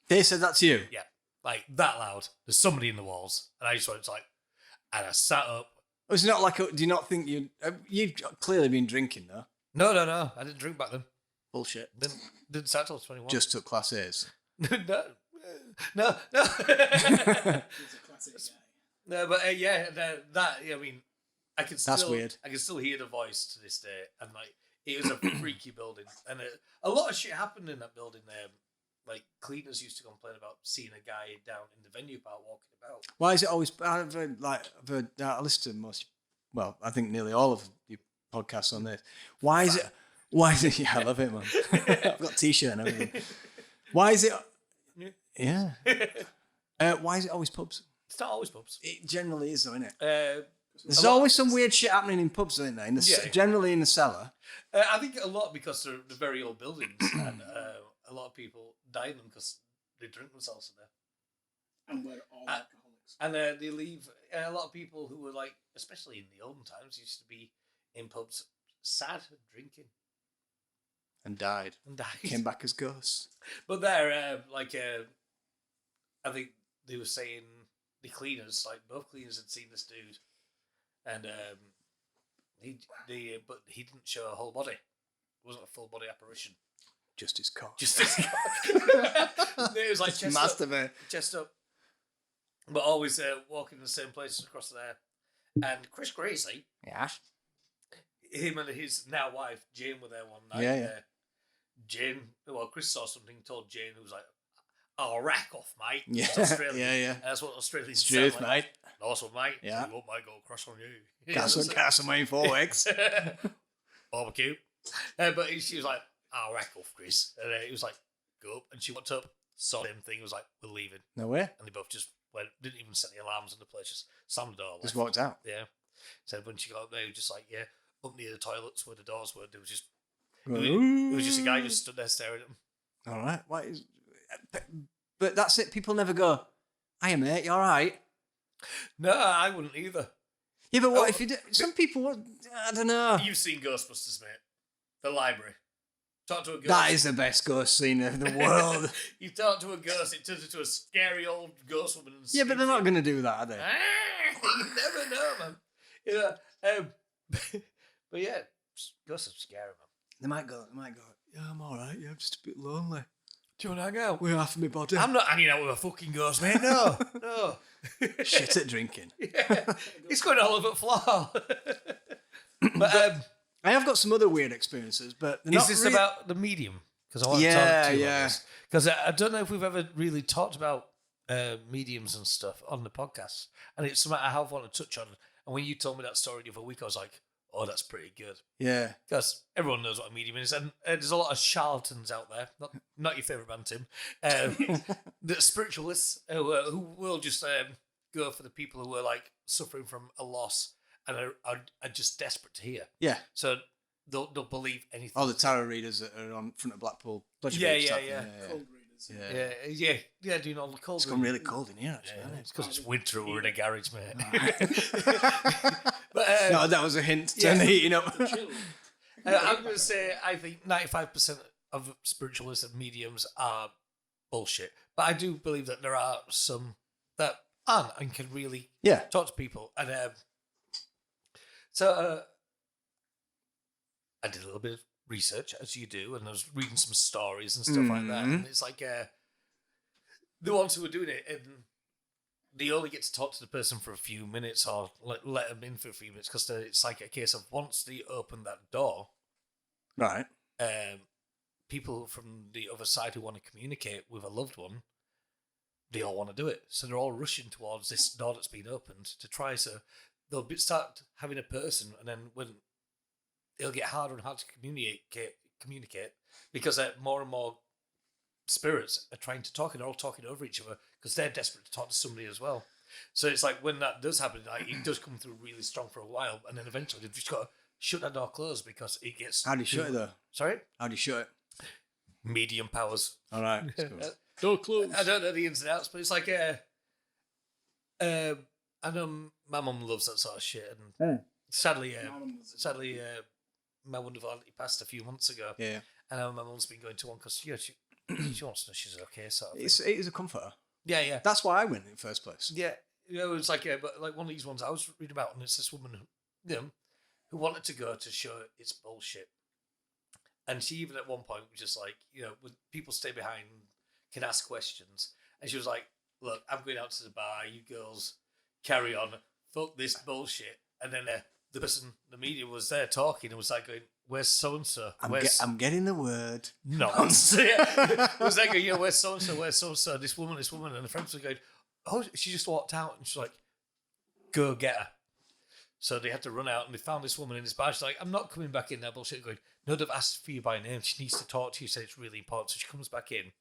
They said that to you? Yeah. Like, that loud. There's somebody in the walls. And I just went, and I sat up. It's not like, do you not think you've clearly been drinking, though? No. I didn't drink back then. Bullshit. Didn't start till 21. Just took class A's. No. He's a classic guy. No, but I mean, I can still. That's weird. I can still hear the voice to this day, and it was a freaky building, and a lot of shit happened in that building. Like cleaners used to complain about seeing a guy down in the venue park walking about. Why is it always? I listen to most. Well, I think nearly all of your podcasts on this. Why is it? Yeah, I love it, man. I've got a t-shirt and everything. Why is it? Yeah. Why is it always pubs? It's not always pubs. It generally is, though, isn't it? There's always some weird shit happening in pubs, isn't there? Generally in the cellar. I think a lot because they're very old buildings, and a lot of people die in them because they drink themselves in there. And we're all alcoholics. And they leave. A lot of people who were especially in the olden times, used to be in pubs, sad, drinking. And died. Came back as ghosts. But there, I think they were saying the cleaners, both cleaners had seen this dude, and but he didn't show a whole body. It wasn't a full body apparition. Just his cock. Just his cock. It was like chest up. But always walking the same places across there. And Chris Gracie. Yeah. Him and his now wife Jane were there one night. Yeah. Jane, Chris saw something, told Jane, who was like, "I'll rack off, mate." Yeah, yeah. And that's what Australians say. Truth, mate. Nice one, mate. Yeah. You might go across on you. Castle main 4 weeks. Barbecue. But she was like, "I'll rack off, Chris." And he was like, "Go up." And she walked up, saw him thing, was like, "We're leaving." No way. And they both just went, didn't even set the alarms on the place, just slammed the door. Just walked out. Yeah. So when she got up there, he was just like, yeah, up near the toilets where the doors were, there was just Right. it was just a guy just stood there staring at him. All right. What is? But that's it. People never go, "Hiya, mate. You all right?" No, I wouldn't either. Yeah, but what if you do? Some people, I don't know. You've seen Ghostbusters, mate. The library. Talk to a ghost. That is the best ghost scene in the world. You talk to a ghost, it turns into a scary old ghost woman. And Yeah, but they're not going to do that, are they? You never know, man. You know, but yeah, ghosts are scary, man. They might go, yeah, I'm all right. Yeah, I'm just a bit lonely. Do you want to hang out? We're half of my body. I'm not hanging out with a fucking ghost, mate. No, no. Shit at drinking. Yeah, it's going all over the floor. But I have got some other weird experiences, but they're is this about the medium? Because I want to talk to you about this. Because I don't know if we've ever really talked about mediums and stuff on the podcast, and it's something I have wanted to touch on. And when you told me that story the other week, I was like, "Oh, that's pretty good." Yeah, because everyone knows what a medium is, and there's a lot of charlatans out there. Not your favorite band, Tim. The spiritualists who will just go for the people who are like suffering from a loss and are just desperate to hear. Yeah. So they'll believe anything. Oh, the tarot readers that are on front of Blackpool. Yeah. Cold readers. Yeah, doing all the cold. It's gone really cold in here, actually. Yeah, it's because it's winter. We're in a garage, mate. But no, that was a hint to turn the heating up. I'm going to say I think 95% of spiritualists and mediums are bullshit. But I do believe that there are some that aren't and can really talk to people. And so I did a little bit of research, as you do, and I was reading some stories and stuff like that. And it's like the ones who are doing it, and they only get to talk to the person for a few minutes or let them in for a few minutes because it's like a case of once they open that door, right? People from the other side who want to communicate with a loved one, they all want to do it. So they're all rushing towards this door that's been opened to try. So they'll start having a person, and then when it'll get harder and harder to communicate because more and more spirits are trying to talk, and they're all talking over each other because they're desperate to talk to somebody as well. So it's like when that does happen, like it does come through really strong for a while, and then eventually they've just got to shut that door closed because it gets. How do you shut it though? Sorry? How do you shut it? Medium powers. All right. Door closed. I don't know the ins and outs, but it's like I know my mum loves that sort of shit, and sadly, my wonderful auntie passed a few months ago. Yeah. And my mum's been going to one because she wants to know she's okay. Sort of It is a comforter. Yeah. That's why I went in the first place. Yeah. It was like but like one of these ones I was reading about, and it's this woman who wanted to go to show it's bullshit. And she even at one point was just like, when people stay behind, can ask questions. And she was like, look, I'm going out to the bar, you girls carry on, fuck this bullshit. And then the person, the media was there talking and was like going, where's so-and-so? I'm getting the word. No. It was like, where's so-and-so, where's so-and-so, this woman. And the friends were going, oh, she just walked out. And she's like, go get her. So they had to run out and they found this woman in this bar. She's like, I'm not coming back in there, bullshit. Going, no, they've asked for you by name. She needs to talk to you. Said it's really important. So she comes back in,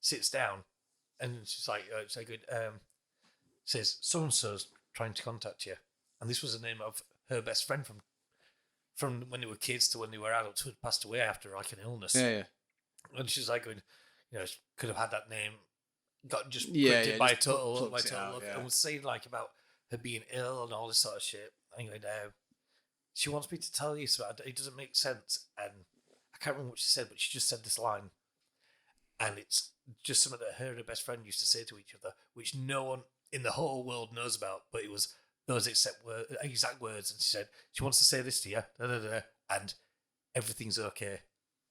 sits down, and she's like, says, so-and-so's trying to contact you. And this was the name of her best friend from when they were kids to when they were adults who had passed away after like an illness. Yeah. And she's like going, could have had that name, got just printed by total love, and was saying like about her being ill and all this sort of shit. Anyway, she wants me to tell you something. It doesn't make sense, and I can't remember what she said, but she just said this line, and it's just something that her and her best friend used to say to each other, which no one in the whole world knows about, but it was those exact words. And she said she wants to say this to you, and everything's okay.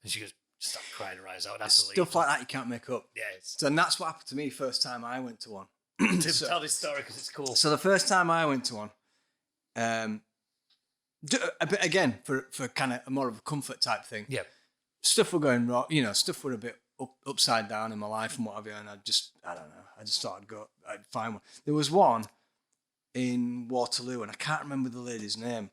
And she goes, stop crying her eyes out. Stuff like that you can't make up. Yeah. So, and that's what happened to me first time I went to one. Tim, tell this story because it's cool. So the first time I went to one, a bit again for kind of more of a comfort type thing. Yeah. Stuff were going wrong, stuff were a bit upside down in my life and what have you, and I don't know. I just thought I'd find one. There was one in Waterloo, and I can't remember the lady's name.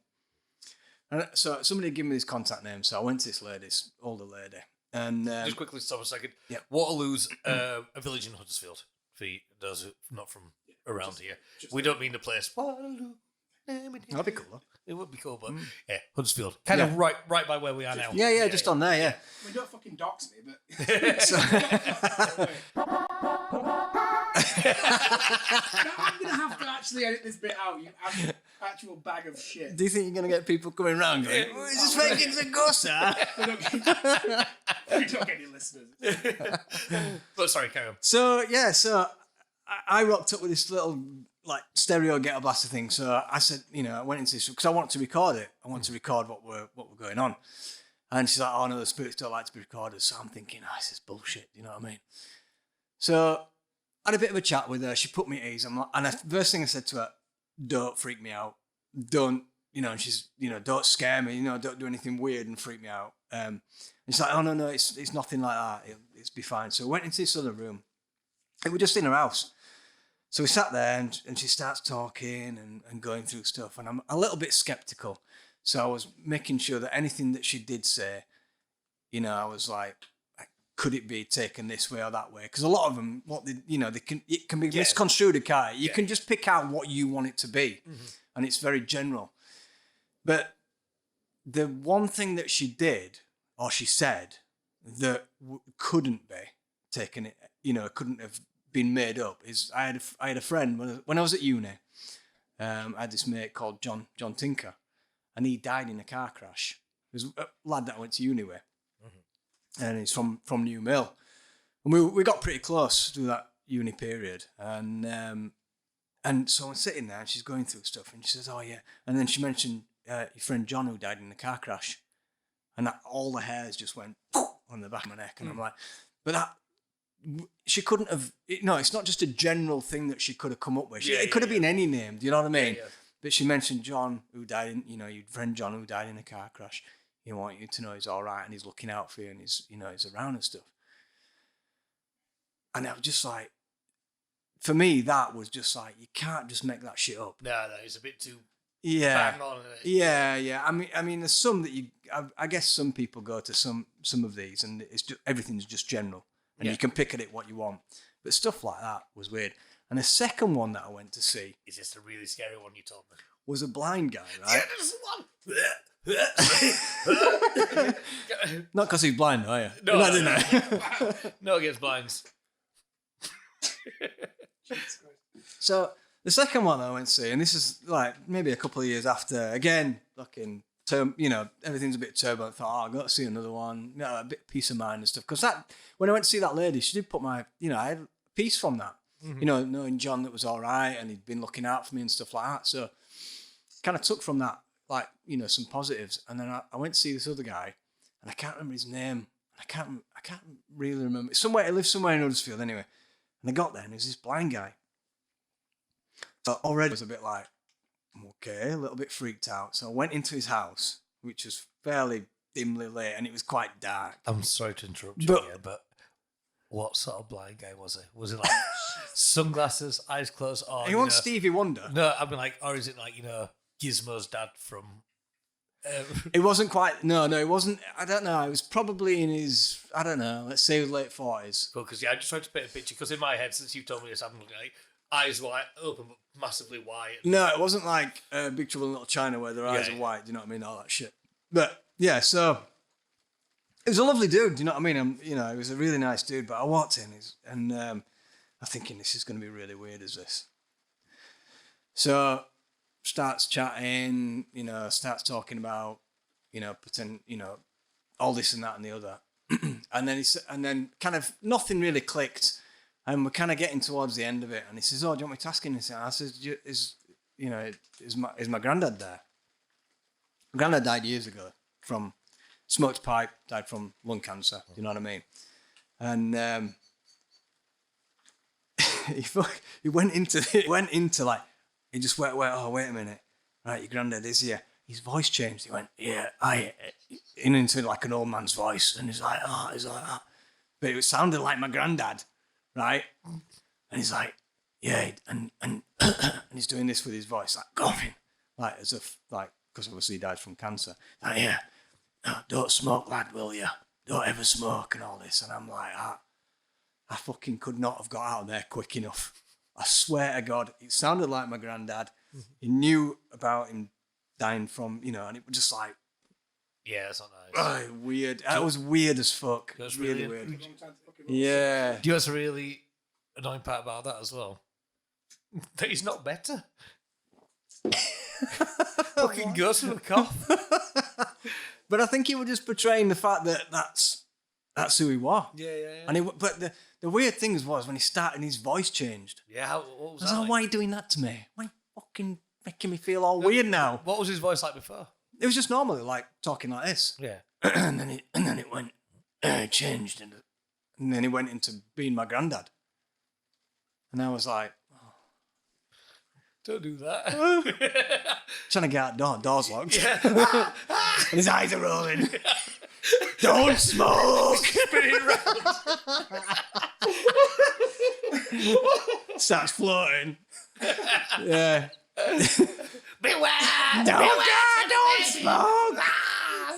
And so somebody gave me this contact name, so I went to this lady's older lady, and just quickly stop a second. Yeah. Waterloo's a village in Huddersfield. For those who are not from around here, we don't mean the place Waterloo. That'd be cool. It would be cool, but yeah, Huddersfield, kind of right by where we are now. Yeah, just on there, yeah. We don't fucking dox me, but So, I'm gonna have to actually edit this bit out. You actual bag of shit. do you think you're going to get people coming round going, oh, is this making the gusser? We don't get any listeners. But sorry, carry on. So I rocked up with this little like stereo ghetto blaster thing. So I said, I went into this because I wanted to record it. I wanted to record what were going on. And she's like, oh no, the spirits don't like to be recorded. So I'm thinking, this is bullshit. You know what I mean? So I had a bit of a chat with her. She put me at ease. And the first thing I said to her, don't freak me out. Don't, and she's, don't scare me. Don't do anything weird and freak me out. And she's like, oh no, it's nothing like that. It's be fine. So I went into this other room. And we're just in her house. So we sat there and she starts talking and going through stuff. And I'm a little bit skeptical. So I was making sure that anything that she did say, I was like, could it be taken this way or that way? Because a lot of them, it can be misconstrued, can't it? You can just pick out what you want it to be. Mm-hmm. And it's very general. But the one thing that she did, or she said, that couldn't be taken, couldn't have been made up, is I had a friend, when I was at uni, I had this mate called John Tinker, and he died in a car crash. He was a lad that I went to uni with. And he's from New Mill. And we got pretty close through that uni period. And so I'm sitting there and she's going through stuff and she says, oh yeah. And then she mentioned your friend John who died in the car crash. And all the hairs just went on the back of my neck. And I'm like, but that, she couldn't have, it's not just a general thing that she could have come up with. It could have been any name, do you know what I mean? Yeah. But she mentioned John who died in, your friend John who died in a car crash. He want you to know he's all right and he's looking out for you and he's around and stuff. And I was just like, for me, that was just like, you can't just make that shit up. No, it's a bit too bang on. Yeah. I mean, there's some that I guess some people go to some of these and it's just, everything's just general and you can pick at it what you want. But stuff like that was weird. And the second one that I went to see. Is this the really scary one you told me? Was a blind guy, right? Yeah, there's one. Not because he's blind, are you? No, no against blinds. So the second one I went to see, and this is like maybe a couple of years after, again, fucking everything's a bit turbulent. I thought, I've got to see another one, a bit of peace of mind and stuff. Because when I went to see that lady, she did put I had a piece from that. Mm-hmm. Knowing John that was all right and he'd been looking out for me and stuff like that. So kind of took from that, like, some positives. And then I went to see this other guy and I can't remember his name. I can't really remember. He lives somewhere in Huddersfield anyway. And I got there and there was this blind guy. So already I was a bit like, okay, a little bit freaked out. So I went into his house, which was fairly dimly lit and it was quite dark. I'm sorry to interrupt you here, but what sort of blind guy was he? Was it like sunglasses, eyes closed? Or, he wasn't Stevie Wonder. No, I mean or is it like, Gizmo's dad from... It wasn't quite... No, it wasn't... I don't know. It was probably in his... I don't know. Let's say late 40s. Cool, because I just tried to paint a picture, because in my head, since you told me this, I'm looking like eyes wide open, but massively wide. No, it wasn't like Big Trouble in Little China where their eyes are white. Do you know what I mean? All that shit. But, yeah, so... It was a lovely dude, do you know what I mean? He was a really nice dude, but I walked in and I'm thinking this is going to be really weird as this. So... starts chatting, starts talking about, pretend, all this and that and the other. and then kind of nothing really clicked. And we're kind of getting towards the end of it. And he says, oh, do you want me to ask him this? And I says, is my granddad there? My granddad died years ago from smoked pipe, died from lung cancer. Do you know what I mean? And he went into like, he just went, oh, wait a minute. Right, your granddad is here. His voice changed. He went, yeah, into like an old man's voice. And he's like, oh. But it sounded like my granddad, right? And he's like, yeah, and he's doing this with his voice, like coughing. Like, as if, like, because obviously he died from cancer. Like, yeah, no, don't smoke, lad, will you? Don't ever smoke and all this. And I'm like, I fucking could not have got out of there quick enough. I swear to God, it sounded like my granddad. He knew about him dying from, and it was just like, Yeah, that's not nice. weird. That was weird as fuck. That's Really really- weird. Long time to fucking Yeah. Do you know what's a really annoying part about that as well? That he's not better. Fucking goes with a cough. But I think he was just portraying the fact that that's who he was. Yeah. And but the weird thing was when he started, his voice changed. Yeah, what was I was that like, like? why are you doing that to me? Why are you fucking making me feel all weird now? What was his voice like before? It was just normally like talking like this. Yeah. and then it went, it changed. And then he went into being my granddad. And I was like, Don't do that. trying to get out the door, door's locked. Yeah. And his eyes are rolling. Don't smoke! Spinning round. Starts floating. Yeah. Beware! Don't smoke!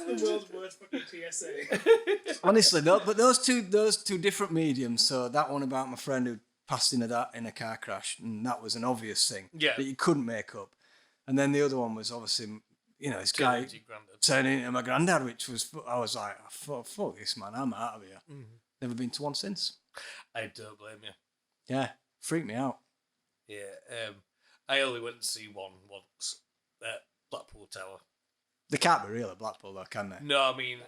the world's worst fucking PSA. Honestly, but those two different mediums. So that one about my friend who passed in a car crash, and that was an obvious thing that you couldn't make up. And then the other one was obviously, this guy turning into my granddad, which was, I was like, fuck this, man, I'm out of here. Mm-hmm. Never been to one since. I don't blame you. Yeah, freaked me out. Yeah. I only went to see one once at Blackpool Tower. They can't be real at Blackpool though, can they? No, I mean,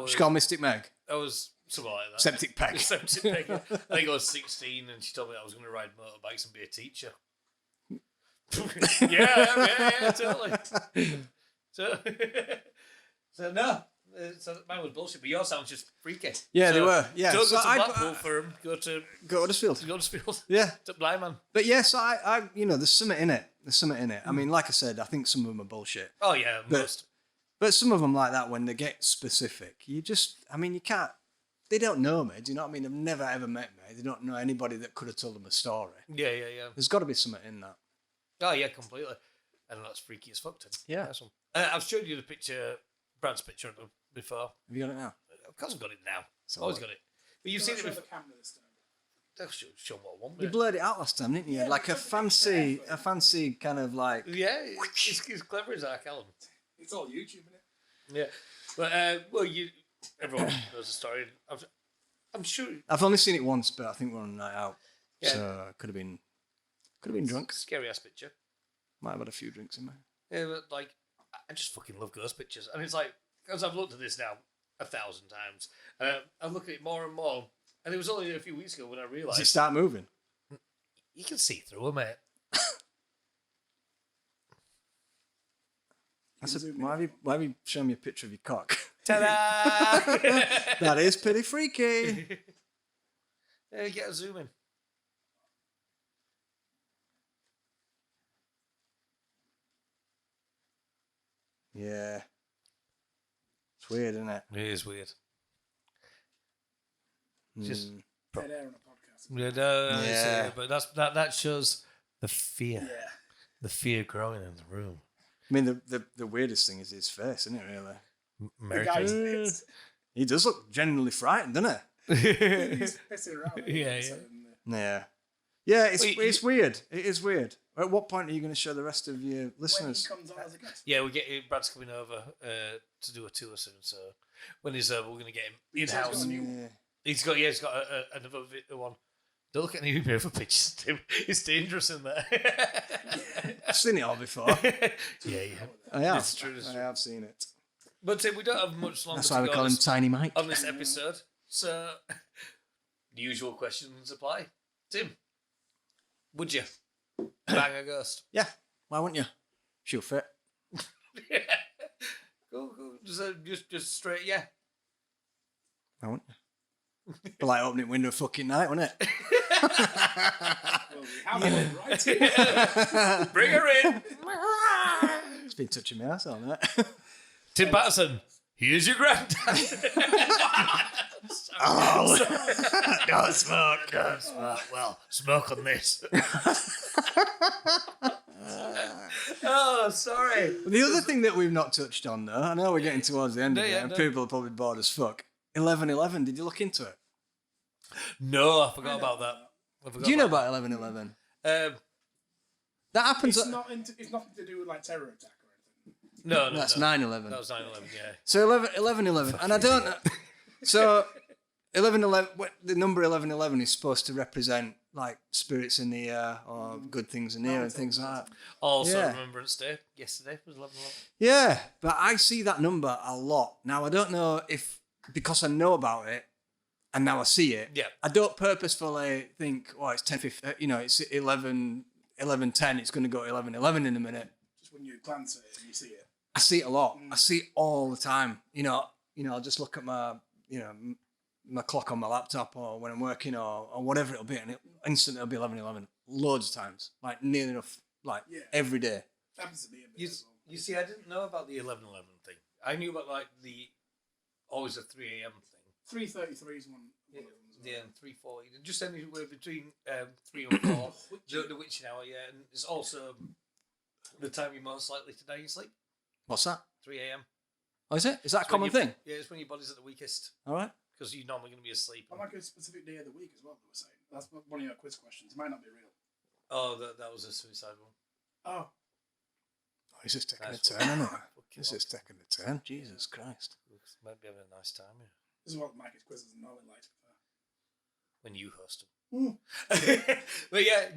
She called Mystic Meg. I was something like that. Septic Peg. Septic Peg. I think I was 16 and she told me I was going to ride motorbikes and be a teacher. yeah, totally. So no, so mine was bullshit, but yours sounds just freaky. Yeah, so they were. Yeah, Don't so go to Blackpool for him. Go to Huddersfield. Huddersfield. Yeah, To Blind Man. but yes, I there's something in it. I mean, like I said, I think some of them are bullshit. Oh yeah, most. But some of them like that, when they get specific, you can't. They don't know me. Do you know what I mean? They've never ever met me. They don't know anybody that could have told them a story. Yeah. There's got to be something in that. Oh yeah, completely. And that's freaky as fuck. Tim. Yeah. Nice one. I've showed you the picture, Brad's picture of them before. Have you got it now? Of course I've got it now. So Always got it. But you've seen it Show before. the camera this time. I'll show what I want. You blurred it out last time, didn't you? Yeah, Like a fancy kind of like. Yeah, it's clever as that, Callum. It's all YouTube, isn't it? Yeah, but everyone knows the story. I'm sure. I've only seen it once, but I think we're on a night out, Yeah. so could have been drunk. Scary ass picture. Might have had a few drinks in me. Yeah, but like, I just fucking love ghost pictures, and it's like, because I've looked at this now 1,000 times, I look at it more and more, and it was only a few weeks ago when I Does realised it start moving? you can see through them, mate. Why have you shown me a picture of your cock? Ta-da! That is pretty freaky. Get a zoom in. Yeah. It's weird, isn't it? It is weird. Just Dead air on a podcast. Yeah. But that shows the fear. Yeah. The fear growing in the room. I mean, the weirdest thing is his face, isn't it, really? The American. guy's pissed. He does look genuinely frightened, doesn't He's pissing around. Yeah. he? Yeah. Yeah, it's Wait, it's weird. It is weird. At what point are you going to show the rest of your When he listeners? comes on as a guest. Yeah, Brad's coming over to do a tour soon. So when he's over, we're going to get him in house. Yeah. He's got another one. Don't look at any beautiful pictures, Tim. It's dangerous in there. I've seen it all before. yeah. I have. It's true. I have seen it. But Tim, we don't have much longer That's to why we go call him Tiny Mike. on this episode. So the usual questions apply. Tim, would you bang a ghost? Yeah. Why wouldn't you? She'll fit. Go. Just straight, yeah. Why wouldn't you? But like opening window fucking night, wouldn't it? Well, we have it right here. Bring her in. It's been touching my ass on that. Tim Patterson, here's your granddad. Don't smoke. Don't smoke. Well, smoke on this. Oh, sorry. The other thing that we've not touched on, though, I know we're getting towards the end of it, Yeah, and no. people are probably bored as fuck. 11/11. Did you look into it? No, I forgot about that. Do you know about 11/11? That happens. It's nothing to do with like terror attack or anything. No, That's no. 9/11. That was 9/11. Yeah. So 11/11, and I don't know. So 11/11, the number 11/11 is supposed to represent like spirits in the air or good things in the air and things like that. Also, Yeah. Remembrance Day. Yesterday was 11/11. Yeah, but I see that number a lot. Now, I don't know if, because I know about it, and now I see it, Yeah. I don't purposefully think, oh, it's 10:50, it's 11:10, it's going to go 11:11 in a minute. Just when you glance at it and you see it. I see it a lot. I see it all the time. I'll just look at my clock on my laptop or when I'm working or whatever it'll be, and instantly it'll be 11:11 loads of times, like nearly enough, like every day. That happens to me a bit as well. You see, I didn't know about the 11/11 thing. I knew about like always a 3 a.m. thing. 3:33 is one of them as well. Yeah, and 3:40. Just anywhere between 3 and 4. the witching hour, yeah. And it's also the time you're most likely to die in your sleep. What's that? 3 a.m. Oh, is it? Is that a It's when common your- thing? Yeah, it's when your body's at the weakest. All right. Because you're normally going to be asleep. I like a specific day of the week as well, they were saying. That's one of your quiz questions. It might not be real. Oh, that was a suicide one. Oh. Oh, is this taking Nice a one. turn, isn't it? Fucking This is taking a turn. Jesus Christ. Might be having a nice time, yeah. This is what Mike's quizzes normally like, to be fair. When you host them. but yeah,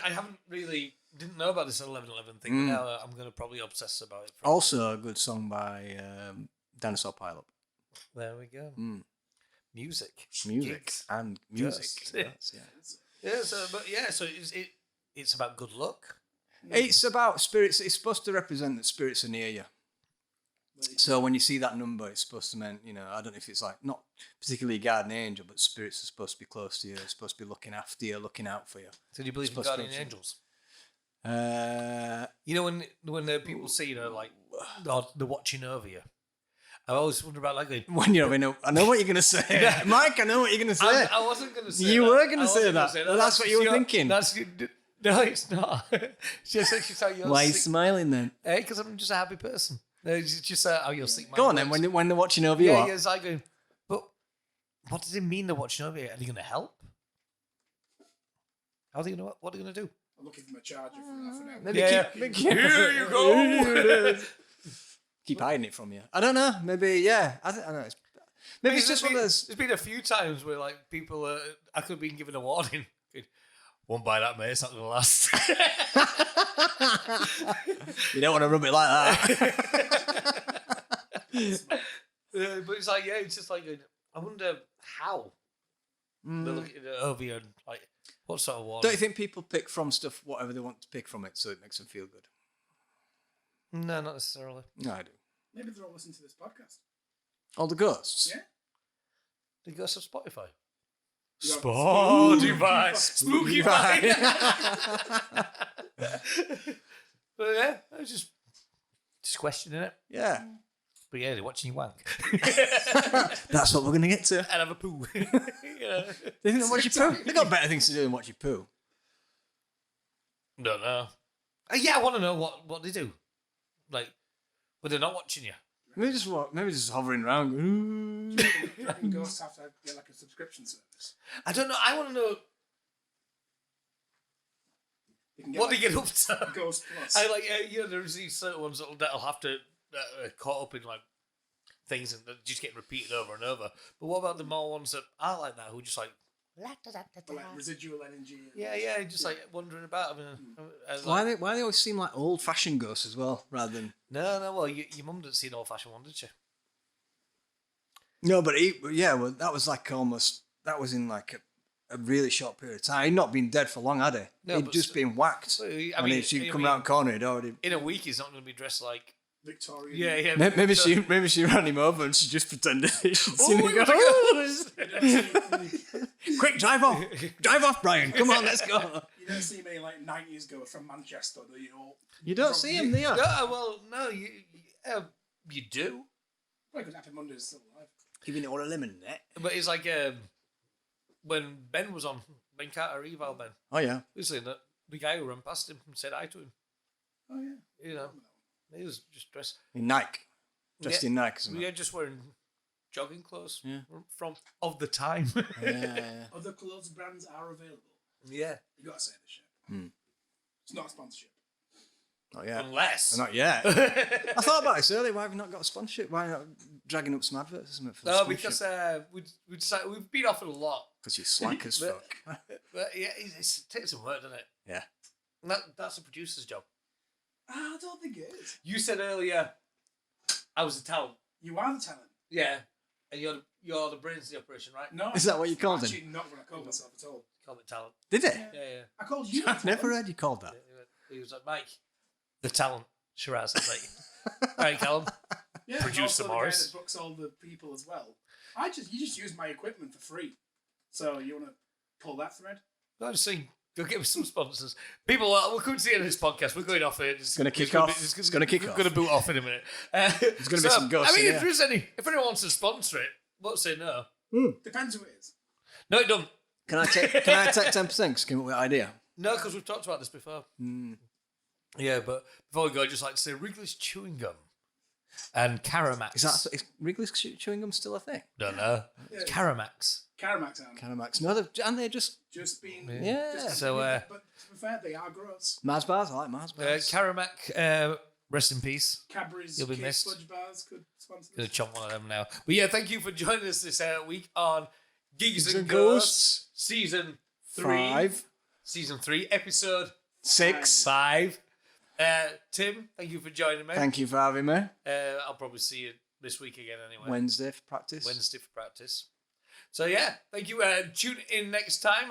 I didn't know about this 11/11 thing, but now I'm going to probably obsess about it. Also, a good song by Dinosaur Pileup. There we go. Music. Music and music. Just. That's, Yeah, so it's about good luck. It's about spirits. It's supposed to represent that spirits are near you. So when you see that number, it's supposed to mean, I don't know if it's like, not particularly a guardian angel, but spirits are supposed to be close to you. They're supposed to be looking after you, looking out for you. So do you believe in Supposed to guardian be- angels? Uh, When people say, like, they're watching over you. I always wonder about, like, when you're having I know what you're going to say. Mike, I know what you're going to say. I wasn't going to say You that. were gonna I say wasn't that. gonna Well, that's what you were thinking. No, it's not. It's just how you're Why are you smiling then? because I'm just a happy person. No, it's just how you'll sleep. Go on then, when they're watching over you. Yeah, what? it's like going, but what does it mean they're watching over you? Are they going to help? What are they going to do? I'm looking for my charger for half an hour. Maybe Yeah, Here you go. keep hiding it from you. I don't know. Maybe, yeah. I don't know. Maybe it's just one of those. There's been a few times where like people, I could have been given a warning. Won't buy that, mate. It's not going to last. You don't want to rub it like that. But it's like, yeah, it's just like, I wonder how they're looking over you and like, what sort of warning? Don't you think people pick from stuff whatever they want to pick from it, so it makes them feel good? No, not necessarily. No, I do. Maybe they're all listening to this podcast. All the ghosts. Yeah? They go to Spotify. Yeah. Spotify. Spooky Right. But yeah, I was just questioning it. Yeah. But yeah, they're watching you wank. That's what we're going to get to. And have a poo. Yeah. They think they watch your poo. They've got better things to do than watch your poo. Don't know. Yeah, I want to know what they do. Like, but they're not watching you. Maybe just hovering around. Ooh. Do you reckon ghosts have to get like a subscription service? I don't know. I want to know You can get what like they get up to. Ghost Plus. I like, there's these certain ones that'll have to caught up in like things and that just get repeated over and over. But what about the more ones that are like that, who just like, Or like residual energy. yeah, just like wandering about. Why they always seem like old-fashioned ghosts as well, rather than... No, well, your mum didn't see an old-fashioned one, did she? No, but that was like almost... That was in like a really short period of time. He'd not been dead for long, had he? No, He'd but just been whacked. And she'd come around the corner, he'd already... In a week, he's not going to be dressed like... Victorian. Yeah. Maybe she ran him over and she just pretended she'd seen him go, quick, drive off, Brian. Come on, let's go. You don't see many like 90s goers from Manchester, do you? You don't see him, do you? No, you do. Well, because Happy Monday is still alive. Giving it all a lemon net. But it's like when Ben was on, Ben Carter, Eval Ben. Oh, yeah. We saying that the guy who ran past him and said hi to him. Oh, yeah. You know, he was just dressed. In Nike. Dressed in Nike, isn't We it? are just wearing jogging clothes Yeah. from of the time. Yeah. Other clothes brands are available. Yeah. You gotta say this shit. It's not a sponsorship. Not yet. Unless. Not yet. I thought about this earlier. Why have you not got a sponsorship? Why not dragging up some adverts or something for the No, sponsorship? because we decided, we've been offered a lot. Because you're slack as fuck. But yeah, it takes some work, doesn't it? Yeah. And that's the producer's job. I don't think it is. You said earlier, I was the talent. You are the talent. Yeah. And you're the brains of the operation, right? No. Is that what you called him? Actually, not what I called myself at all. Call me talent. Did it? Yeah. I called you. I've never heard you called that. He was like, Mike, the talent, Shiraz. I was like, all right, Callum. Yeah, Producer also Morris. the guy that books all the people as well. You just use my equipment for free. So you want to pull that thread? No, I'm just saying, go get some sponsors. People, we're coming to the end of this podcast. We're going off it. It's going to kick off. It's going to kick off. We're going to boot off in a minute. There's going to be some ghosts. I mean, in if here. there's if anyone wants to sponsor it, won't say no. Depends who it is. No, it don't. Can I take 10%? Because came up with an idea. No, because we've talked about this before. Yeah, but before we go, I'd just like to say Wrigley's chewing gum and Caramax. Is Wrigley's chewing gum still a thing? Don't know. It's Caramax. Caramax aren't. Caramax. No, aren't they just Just being. Yeah. Just So, but to be fair, they are gross. Mars bars? I like Mars bars. Caramac, rest in peace. Cadbury's You'll be Cake missed. Fudge bars could sponsor Gonna this. chomp one of them now. But yeah, thank you for joining us this week on Gigs and Ghosts. Ghosts, season 3. 5, Season 3, episode 6. 5. Tim, thank you for joining me. Thank you for having me. I'll probably see you this week again anyway. Wednesday for practice. Wednesday for practice. So yeah, thank you. Tune in next time.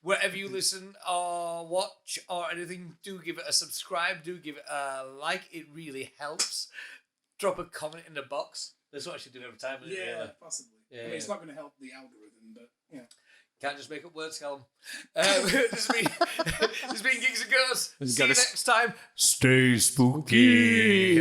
Wherever you listen or watch or anything, do give it a subscribe. Do give it a like. It really helps. Drop a comment in the box. That's what I should do every time. Isn't it, Yeah, really? possibly. Yeah, I mean, it's yeah. not going to help the algorithm, but yeah. Can't just make up words, Callum. This has been Gigs and Ghosts. See you next time. Stay spooky.